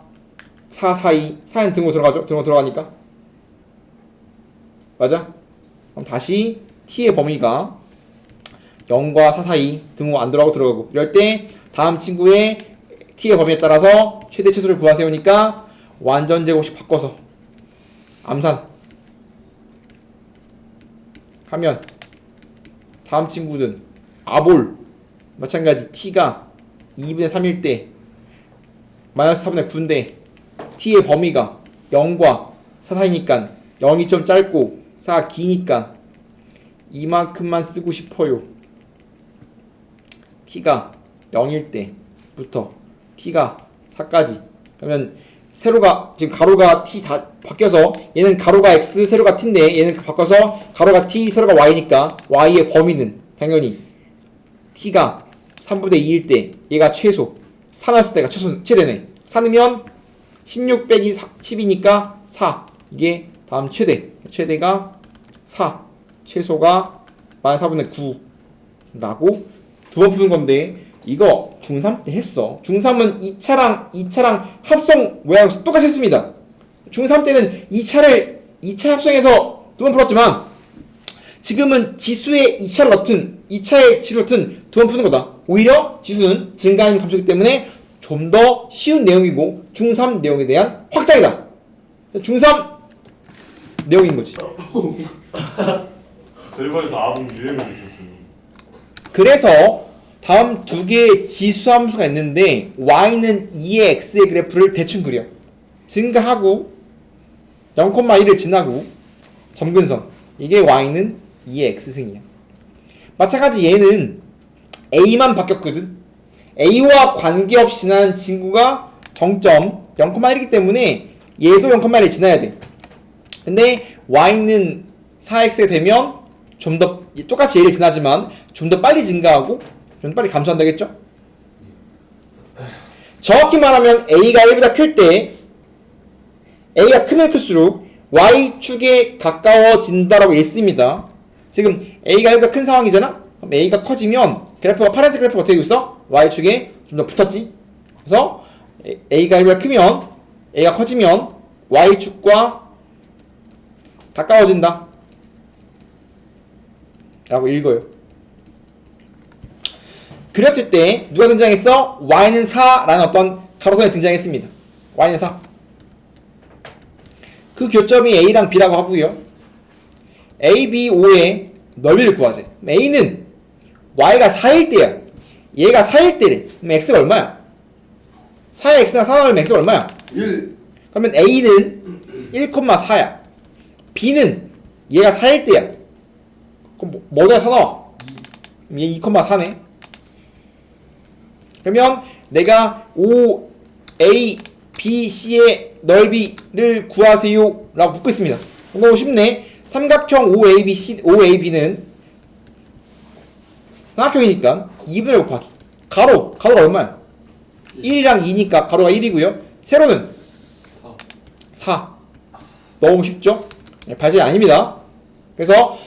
4 사이, 4는 등으로 들어가죠? 등으로 들어가니까. 맞아? 그럼 다시 t의 범위가 0과 4 사이 등호 안 들어가고 들어가고 이럴 때 다음 친구의 t의 범위에 따라서 최대 최소를 구하세요니까 완전 제곱식 바꿔서 암산 하면 다음 친구는 아볼 마찬가지 t가 2분의 3일 때 마이너스 4분의 9인데 t의 범위가 0과 4 사이니까 0이 좀 짧고 4가 기니까 이만큼만 쓰고 싶어요. t가 0일 때부터 t가 4까지 그러면 세로가 지금 가로가 t 다 바뀌어서 얘는 가로가 x 세로가 t인데 얘는 바꿔서 가로가 t 세로가 y니까 y의 범위는 당연히 t가 3분의 2일 때 얘가 최소 4 넣었을 때가 최대네. 4 넣으면 16 빼기 10이니까 4 이게 다음 최대가 4 최소가 마이너스 4분의 9라고 두 번 푸는 건데 이거 중3 때 했어. 중3은 2차랑 합성 모양으로 똑같이 했습니다. 중3 때는 2차 합성해서 두 번 풀었지만 지금은 지수에 2차의 지수를 넣든 두 번 푸는 거다. 오히려 지수는 증가하는 감소이기 때문에 좀 더 쉬운 내용이고 중3 내용에 대한 확장이다. 중3 내용인 거지. 저희 반에서 아무 유행을 있었어요. 그래서 다음 두 개의 지수함수가 있는데 y는 2의 x의 그래프를 대충 그려. 증가하고 0,1을 지나고 점근선. 이게 y는 2의 x승이야. 마찬가지 얘는 a만 바뀌었거든. a와 관계없이 지나는 친구가 정점 0,1이기 때문에 얘도 0,1을 지나야 돼. 근데 y는 4x가 되면 좀 더 똑같이 얘를 지나지만 좀 더 빨리 증가하고 좀 더 빨리 감소한다겠죠? 정확히 말하면 a가 1보다 클 때 a가 크면 클수록 y축에 가까워진다라고 읽습니다. 지금 a가 1보다 큰 상황이잖아? 그럼 a가 커지면 그래프가 파란색 그래프가 어떻게 되고 있어? y축에 좀 더 붙었지? 그래서 a가 1보다 크면 a가 커지면 y축과 가까워진다 라고 읽어요. 그랬을 때 누가 등장했어? y는 4라는 어떤 가로선이 등장했습니다. y는 4. 그 교점이 a랑 b라고 하고요. a, b, o의 넓이를 구하재. a는 y가 4일 때야. 얘가 4일 때래. 그럼 x가 얼마야? 4의 x가 4 넣으면 x가 얼마야? 1. 그러면 a는 1,4야. b는 얘가 4일 때야. 그럼 뭐다 4 나와? 얘 2,4네. 그러면 내가 O, A, B, C의 넓이를 구하세요 라고 묻고 있습니다. 너무 쉽네. 삼각형 OAB는 삼각형이니까 2분의 1 곱하기 가로가 얼마야? 1이랑 2니까 가로가 1이고요. 세로는 4. 너무 쉽죠? 발전이 아닙니다. 그래서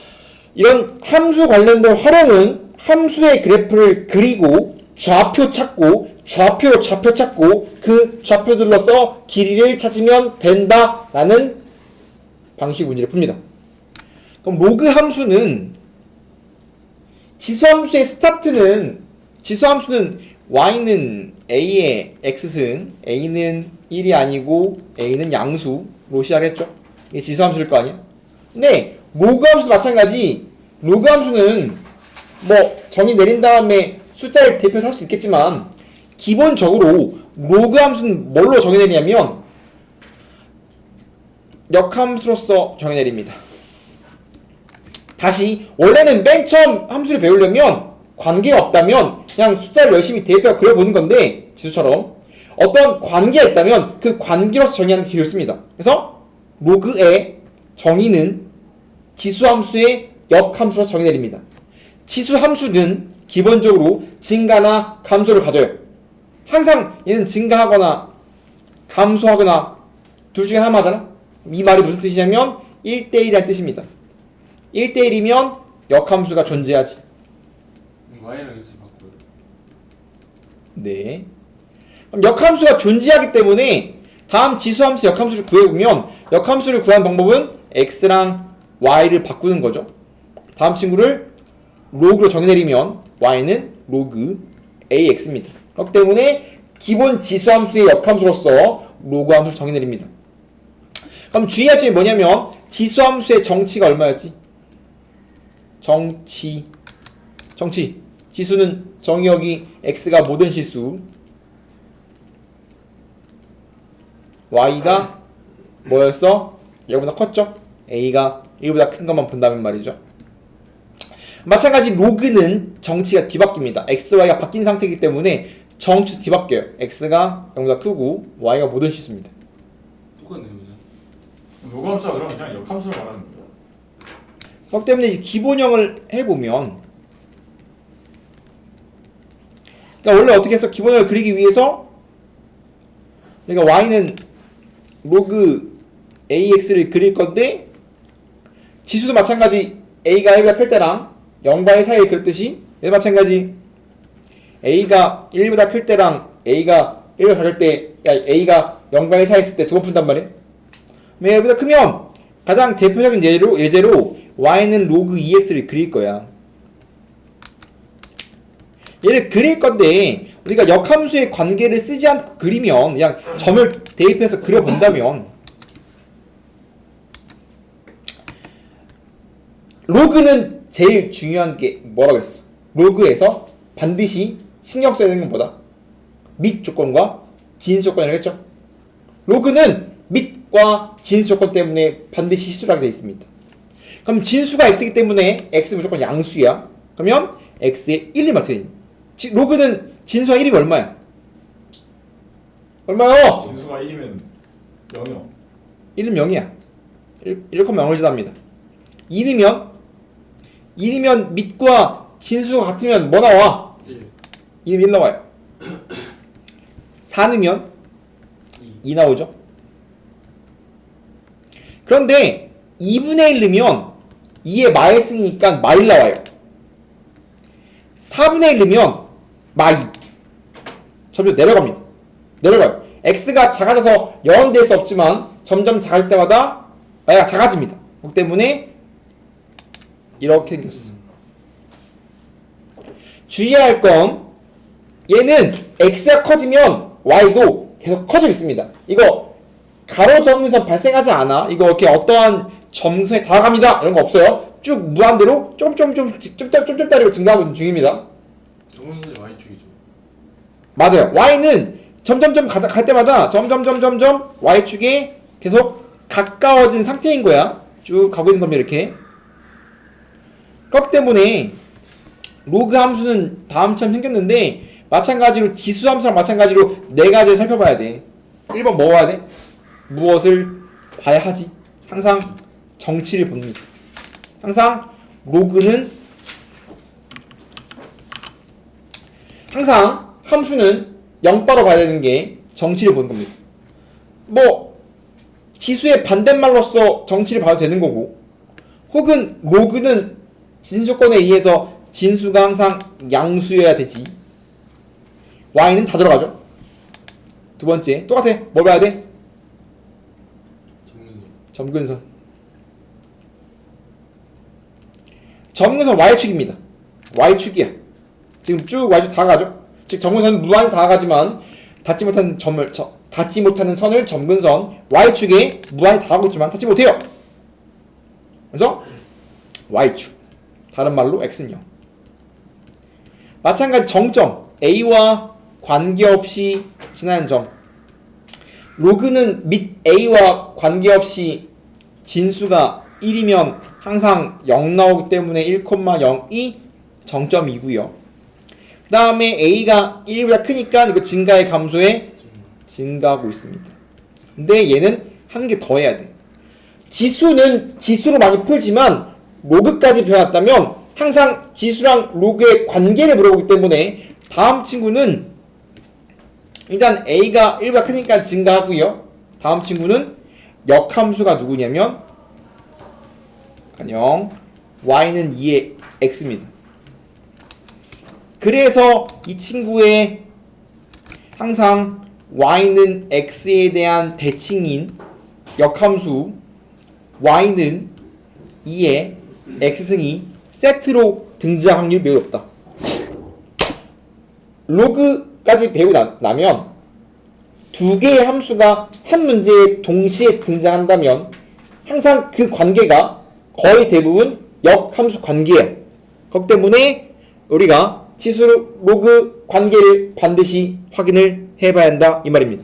이런 함수 관련된 활용은 함수의 그래프를 그리고 좌표 찾고 좌표 좌표 찾고 그 좌표들로서 길이를 찾으면 된다라는 방식 문제를 풉니다. 그럼 로그 함수는 지수함수의 스타트는 지수함수는 y는 a의 x승 a는 1이 아니고 a는 양수로 시작했죠. 이게 지수함수일 거 아니야? 근데 로그 함수도 마찬가지. 로그 함수는 뭐 정의 내린 다음에 숫자를 대표해서 할 수도 있겠지만 기본적으로 로그 함수는 뭘로 정의 내리냐면 역함수로서 정의 내립니다. 다시 원래는 맨 처음 함수를 배우려면 관계가 없다면 그냥 숫자를 열심히 대입해서 그려보는 건데 지수처럼 어떤 관계가 있다면 그 관계로서 정의하는 게 좋습니다. 그래서 로그의 정의는 지수함수의 역함수로 정의 내립니다. 지수함수는 기본적으로 증가나 감소를 가져요. 항상 얘는 증가하거나 감소하거나 둘 중에 하나잖아. 이 말이 무슨 뜻이냐면 1대1이라는 뜻입니다. 1대1이면 역함수가 존재하지. y랑 x 바꿔요. 네. 그럼 역함수가 존재하기 때문에 다음 지수함수 역함수를 구해보면 역함수를 구하는 방법은 x랑 y를 바꾸는 거죠. 다음 친구를 로그로 정의내리면 y는 로그 ax입니다. 그렇기 때문에 기본 지수함수의 역함수로서 로그 함수를 정의내립니다. 그럼 주의할 점이 뭐냐면 지수함수의 정치가 얼마였지? 정치 지수는 정의역이 x가 모든 실수 y가 뭐였어? 얘보다 컸죠? a가 1보다 큰 것만 본다면 말이죠. 마찬가지 로그는 정치가 뒤바뀝니다. x, y가 바뀐 상태이기 때문에 정치도 뒤바뀌어요. x가 0보다 크고 y가 모든 실수입니다. 똑같네요 그냥. 로그 함수가 그러면 그냥 역함수를 말하는 거예요. 그렇기 때문에 이제 기본형을 해보면 그러니까 원래 어떻게 해서 기본형을 그리기 위해서 그러니까 y는 로그 ax를 그릴 건데 지수도 마찬가지 a가 1보다 클 때랑 0과 1 사이를 그렸듯이 얘도 마찬가지 a가 1보다 클 때랑 a가 1보다 작을 때 a가 0과 1 사이에 있을 때 두 번 푼단 말이에요. 얘보다 크면 가장 대표적인 예제로 y는 로그 2x를 그릴 거야. 얘를 그릴 건데 우리가 역함수의 관계를 쓰지 않고 그리면 그냥 점을 대입해서 그려본다면 로그는 제일 중요한 게 뭐라고 했어? 로그에서 반드시 신경 써야 되는 건 뭐다? 및 조건과 진수 조건이라고 했죠? 로그는 밑과 진수 조건 때문에 반드시 실수를 하게 되어 있습니다. 그럼 진수가 x이기 때문에 x 무조건 양수야. 그러면 x의 1이 어떻게 되니? 로그는 진수와 1이 얼마야? 얼마요? 진수가 1이면 0이요. 1은 0이야. 1,0을 지납니다. 1이면 밑과 진수가 같으면 뭐 나와? 2는 1 나와요. 4넣으면 2 나오죠. 그런데 2분의 1 넣으면 2의 마이너스니까 마일 나와요. 4분의 1 넣으면 마이. 점점 내려갑니다. 내려가요. x가 작아져서 0 될 수 없지만 점점 작아질 때마다 y가 작아집니다. 그렇기 때문에 이렇게 생겼어. 주의해야 할 건 얘는 x가 커지면 y도 계속 커지고 있습니다. 이거 가로 정근선 발생하지 않아. 이거 이렇게 어떠한 점선에 다가갑니다. 이런 거 없어요. 쭉 무한대로 쫌따리로 증가하고 있는 중입니다. 정근선이 y축이죠. 맞아요. y는 점점점 갈 때마다 점점점점점 y축에 계속 가까워진 상태인 거야. 쭉 가고 있는 겁니다. 이렇게. 그렇기 때문에 로그 함수는 다음처럼 생겼는데 마찬가지로 지수 함수랑 마찬가지로 네 가지를 살펴봐야 돼. 1번 뭐 봐야 돼? 무엇을 봐야 하지? 항상 정치를 봅니다. 항상 로그는 항상 함수는 0바로 봐야 되는 게 정치를 보는 겁니다. 뭐 지수의 반대말로서 정치를 봐도 되는 거고, 혹은 로그는 진수조건에 의해서 진수가 항상 양수여야 되지. y는 다 들어가죠. 두 번째 똑같아. 뭘 봐야 돼? 점근선. 점근선 y축입니다. y축이야. 지금 쭉 y축 다 가죠. 즉 점근선은 무한히 다 가지만 닿지 못하는 선을 점근선 y축에 무한히 다 가고 있지만 닿지 못해요. 그래서 y축. 다른 말로 x는 0. 마찬가지 정점 a와 관계없이 지나는 점. 로그는 밑 a와 관계없이 진수가 1이면 항상 0 나오기 때문에 1,0이 정점이고요. 그 다음에 a가 1보다 크니까 이거 증가의 감소에 증가하고 있습니다. 근데 얘는 한 개 더 해야 돼. 지수는 지수로 많이 풀지만 로그까지 배워놨다면 항상 지수랑 로그의 관계를 물어보기 때문에 다음 친구는 일단 a가 1보다 크니까 증가하고요. 다음 친구는 역함수가 누구냐면 안녕 y는 2의 x입니다. 그래서 이 친구의 항상 y는 x에 대한 대칭인 역함수 y는 2의 x승이 세트로 등장할 확률이 매우 높다. 로그까지 배우고 나면 두 개의 함수가 한 문제에 동시에 등장한다면 항상 그 관계가 거의 대부분 역함수 관계야. 그렇기 때문에 우리가 치수 로그 관계를 반드시 확인을 해봐야 한다 이 말입니다.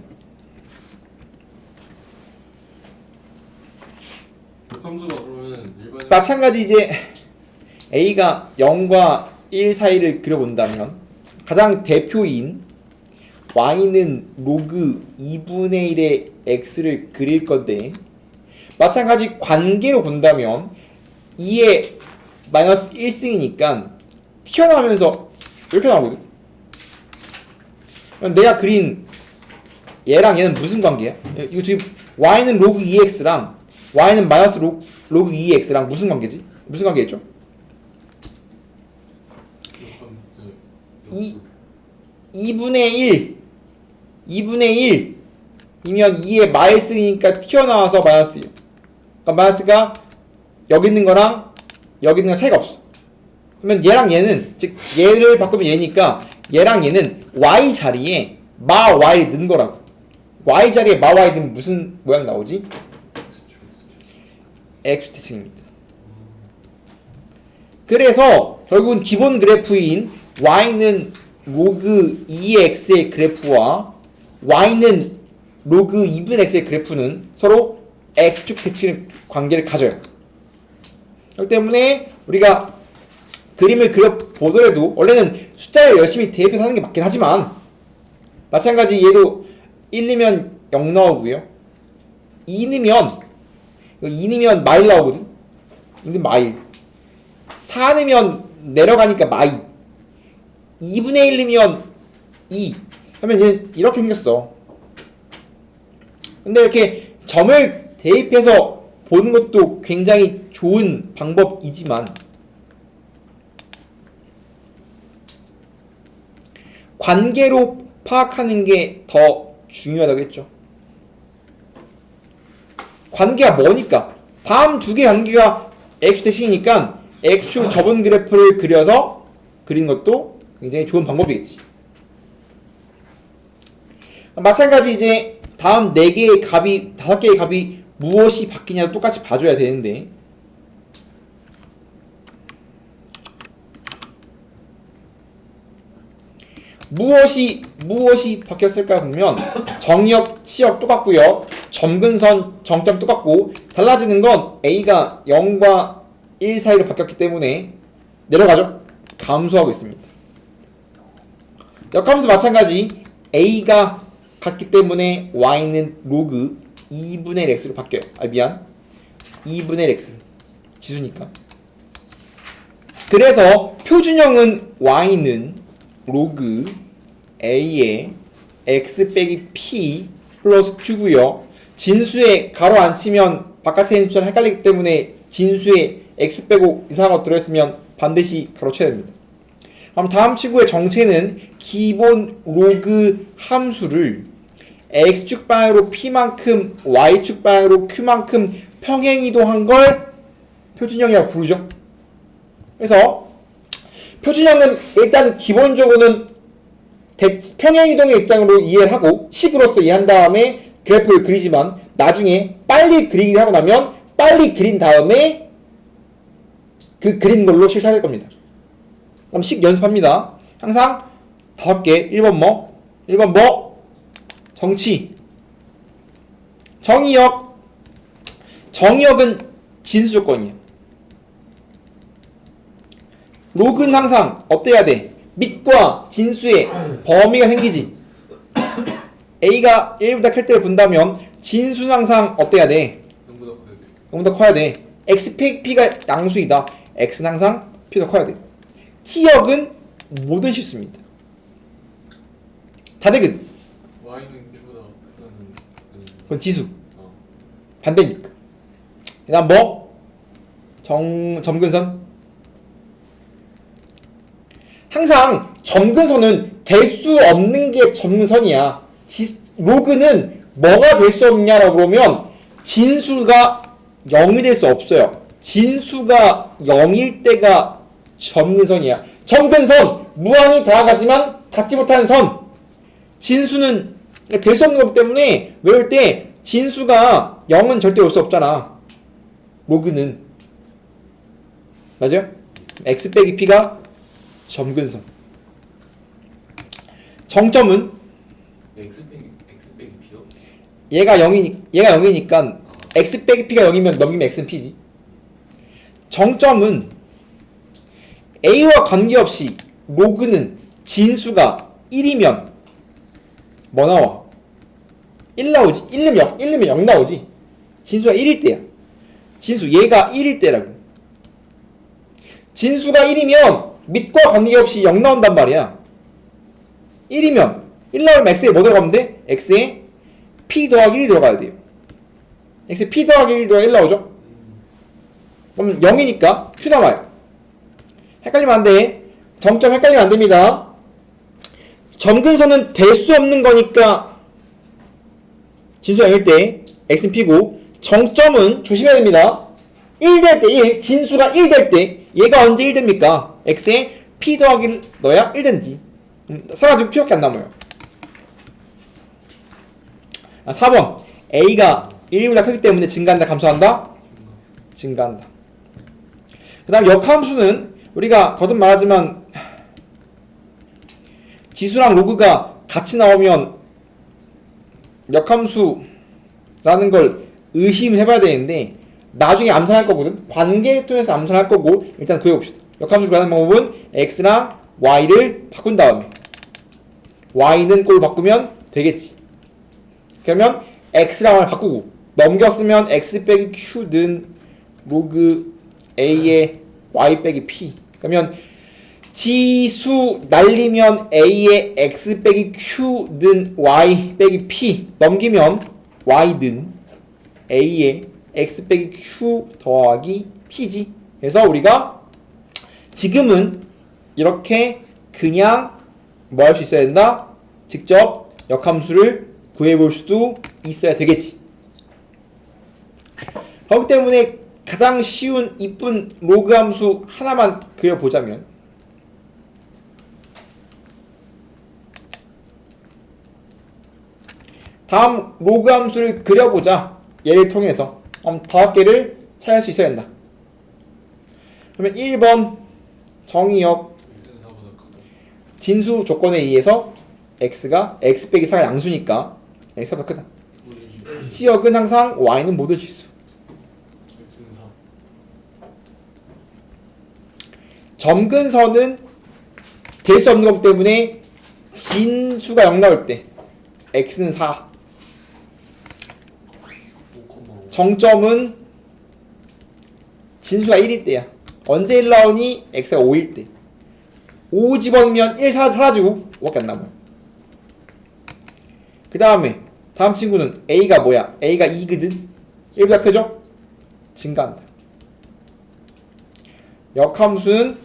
역함수가 그러면 일반 마찬가지 이제 a가 0과 1 사이를 그려본다면 가장 대표인 y는 로그 2분의 1의 x를 그릴 건데 마찬가지 관계로 본다면 2의 마이너스 1승이니까 튀어나오면서 이렇게 나오거든. 그럼 내가 그린 얘랑 얘는 무슨 관계야? 이거 지금 y는 로그 2x랑 y는 마이너스 로그 2x랑 무슨 관계지? 무슨 관계겠죠? 2분의 1이면 2의 마이너스니까 튀어나와서 마이너스예요. 그러니까 마이너스가 여기 있는 거랑 여기 있는 거 차이가 없어. 그러면 얘랑 얘는 즉 얘를 바꾸면 얘니까 얘랑 얘는 y 자리에 마 y 넣은 거라고. y 자리에 마 y 넣으면 무슨 모양 나오지? x대칭입니다. 그래서 결국은 기본 그래프인 y는 로그 2x의 그래프와 y는 로그 2분의 x의 그래프는 서로 x축 대칭 관계를 가져요. 그렇기 때문에 우리가 그림을 그려보더라도 원래는 숫자를 열심히 대입해서 하는 게 맞긴 하지만 마찬가지 얘도 1 넣으면 0 나오고요. 2 넣으면 마일 나오거든. 근데 마일. 4 넣으면 내려가니까 마이. 2분의 1 넣으면 2. 하면 얘는 이렇게 생겼어. 근데 이렇게 점을 대입해서 보는 것도 굉장히 좋은 방법이지만 관계로 파악하는 게 더 중요하다고 했죠. 관계가 뭐니까? 다음 두 개 관계가 X 대칭이니까 X축 접은 그래프를 그려서 그리는 것도 굉장히 좋은 방법이겠지. 마찬가지 이제 다음 4개의 값이 5개의 값이 무엇이 바뀌냐 똑같이 봐줘야 되는데 무엇이 바뀌었을까 보면 정역, 치역 똑같고요. 점근선, 정점 똑같고 달라지는 건 A가 0과 1 사이로 바뀌었기 때문에 내려가죠. 감소하고 있습니다. 역함수도 마찬가지 A가 같기 때문에 Y는 로그 2분의 X로 바뀌어요. 2분의 X 지수니까. 그래서 표준형은 Y는 로그 A의 X 빼기 P 플러스 Q고요. 진수에 가로 안 치면 바깥에 있는 숫자는 헷갈리기 때문에 진수에 X 빼고 이상한 거 들어있으면 반드시 가로 쳐야 됩니다. 그럼 다음 치구의 정체는 기본 로그 함수를 X축 방향으로 P만큼 Y축 방향으로 Q만큼 평행이동한 걸 표준형이라고 부르죠. 그래서 표준형은 일단 기본적으로는 평행이동의 입장으로 이해를 하고 식으로서 이해한 다음에 그래프를 그리지만 나중에 빨리 그리기를 하고 나면 빨리 그린 다음에 그 그린 걸로 실사할 겁니다. 그럼 식 연습합니다. 항상 5개 1번 뭐? 1번 뭐? 정치 정의역 정의역은 진수 조건이에요. 로그는 항상 어때야 돼? 밑과 진수의 범위가 생기지. A가 1보다 클 때를 본다면 진수는 항상 어때야 돼? 0보다 커야 돼. X, P가 양수이다. X는 항상 P가 커야 돼. T역은 모든 실수입니다. 다 되거든. Y는 Q보다 크다는 그건 지수. 반대니까. 그 다음 뭐? 점근선. 항상 점근선은 될 수 없는 게 점근선이야. 로그는 뭐가 될 수 없냐라고 그러면 진수가 0이 될 수 없어요. 진수가 0일 때가 점근선이야. 점근선 무한히 다가가지만 닿지 못하는 선. 진수는 될 수 없는 거기 때문에 외울 때 진수가 0은 절대 올 수 없잖아. 로그는 맞아요? X 빼기 P가 점근선. 정점은 X 빼기 P요? 얘가 0이니까 X 빼기 P가 0이면 넘기면 X는 P지. 정점은 A와 관계없이 로그는 진수가 1이면 뭐 나와? 1 나오지. 1 넣으면 0 나오지. 진수가 1일 때야. 진수 얘가 1일 때라고. 진수가 1이면 밑과 관계없이 0 나온단 말이야. 1이면 1 나오면 X에 뭐 들어가면 돼? X에 P 더하기 1이 들어가야 돼요. X에 P 더하기 1 더하기 1 나오죠? 그럼 0이니까 Q 나와요. 헷갈리면 안 돼. 정점 헷갈리면 안 됩니다. 점근선은 될 수 없는 거니까 진수가 0일 때 X는 P고 정점은 조심해야 됩니다. 1 될 때 1, 진수가 1 될 때 얘가 언제 1 됩니까? X에 P 더하기를 넣어야 1 된지. 사라지고 Q밖에 안 남아요. 4번 A가 1보다 크기 때문에 증가한다 감소한다? 증가한다. 그 다음 역함수는 우리가 거듭 말하지만 지수랑 로그가 같이 나오면 역함수라는 걸 의심을 해봐야 되는데 나중에 암산할 거거든. 관계를 통해서 암산할 거고 일단 구해봅시다. 역함수를 구하는 방법은 x랑 y를 바꾼 다음에 y는 꼴로 바꾸면 되겠지. 그러면 x랑 y를 바꾸고 넘겼으면 x 빼기 q는 로그 a의 y 빼기 p. 그러면 지수 날리면 a의 x 빼기 q는 y 빼기 p. 넘기면 y는 a의 x 빼기 q 더하기 p지. 그래서 우리가 지금은 이렇게 그냥 뭐 할 수 있어야 된다? 직접 역함수를 구해볼 수도 있어야 되겠지. 그렇기 때문에 가장 쉬운 이쁜 로그 함수 하나만 그려보자면 다음 로그 함수를 그려보자. 얘를 통해서 5개를 찾을 수 있어야 된다. 그러면 1번 정의역 x는 4보다 크다. 진수 조건에 의해서 x가 x 빼기 4가 양수니까 x가 크다. 모든 식. C역은 항상 y는 모든 실수. x는 4. 점근선은 될 수 없는 거기 때문에 진수가 0 나올 때 x는 4. 5,5. 정점은 진수가 1일 때야. 언제 1 나오니? x가 5일 때. 5 집어넣으면 1 사라지고 5밖에 안 남아요. 그 다음에 다음 친구는 a가 뭐야? a가 2거든? 1보다 크죠? 증가한다. 역함수는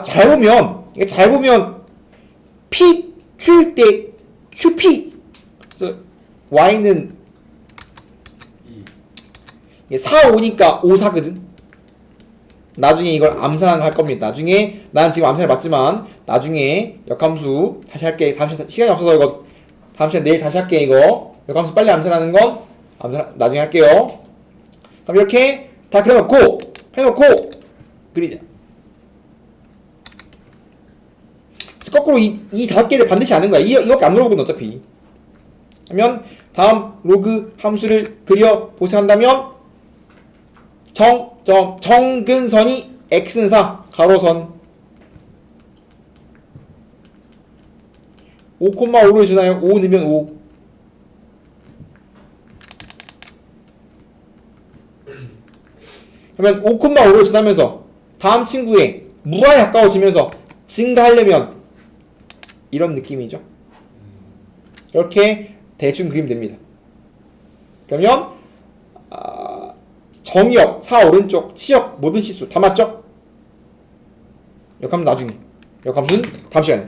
잘 보면 p q일 때 qp. 그래서 y는 2. 4, 5니까 5, 4거든? 나중에 이걸 암산할 겁니다. 나중에, 난 지금 암산을 봤지만, 나중에 역함수 다시 할게. 다음 시간, 시간이 없어서 이거, 다음 시간 내일 다시 할게, 이거. 역함수 빨리 암산하는 건, 나중에 할게요. 그럼 이렇게 다 그려놓고, 그리자. 거꾸로 이 5개를 반드시 아는 거야. 이거밖에 안 물어보거든, 어차피. 그러면, 다음 로그 함수를 그려보세요 한다면, 정근선이 x는 4 가로선 5,5를 주나요? 5 넣으면 5. 그러면 5,5를 지나면서 다음 친구의 무한에 가까워지면서 증가하려면 이런 느낌이죠. 이렇게 대충 그리면 됩니다. 그러면 정의역, 4 오른쪽, 치역 모든 실수 다 맞죠? 역함수 나중에. 역함수는 다음 시간에.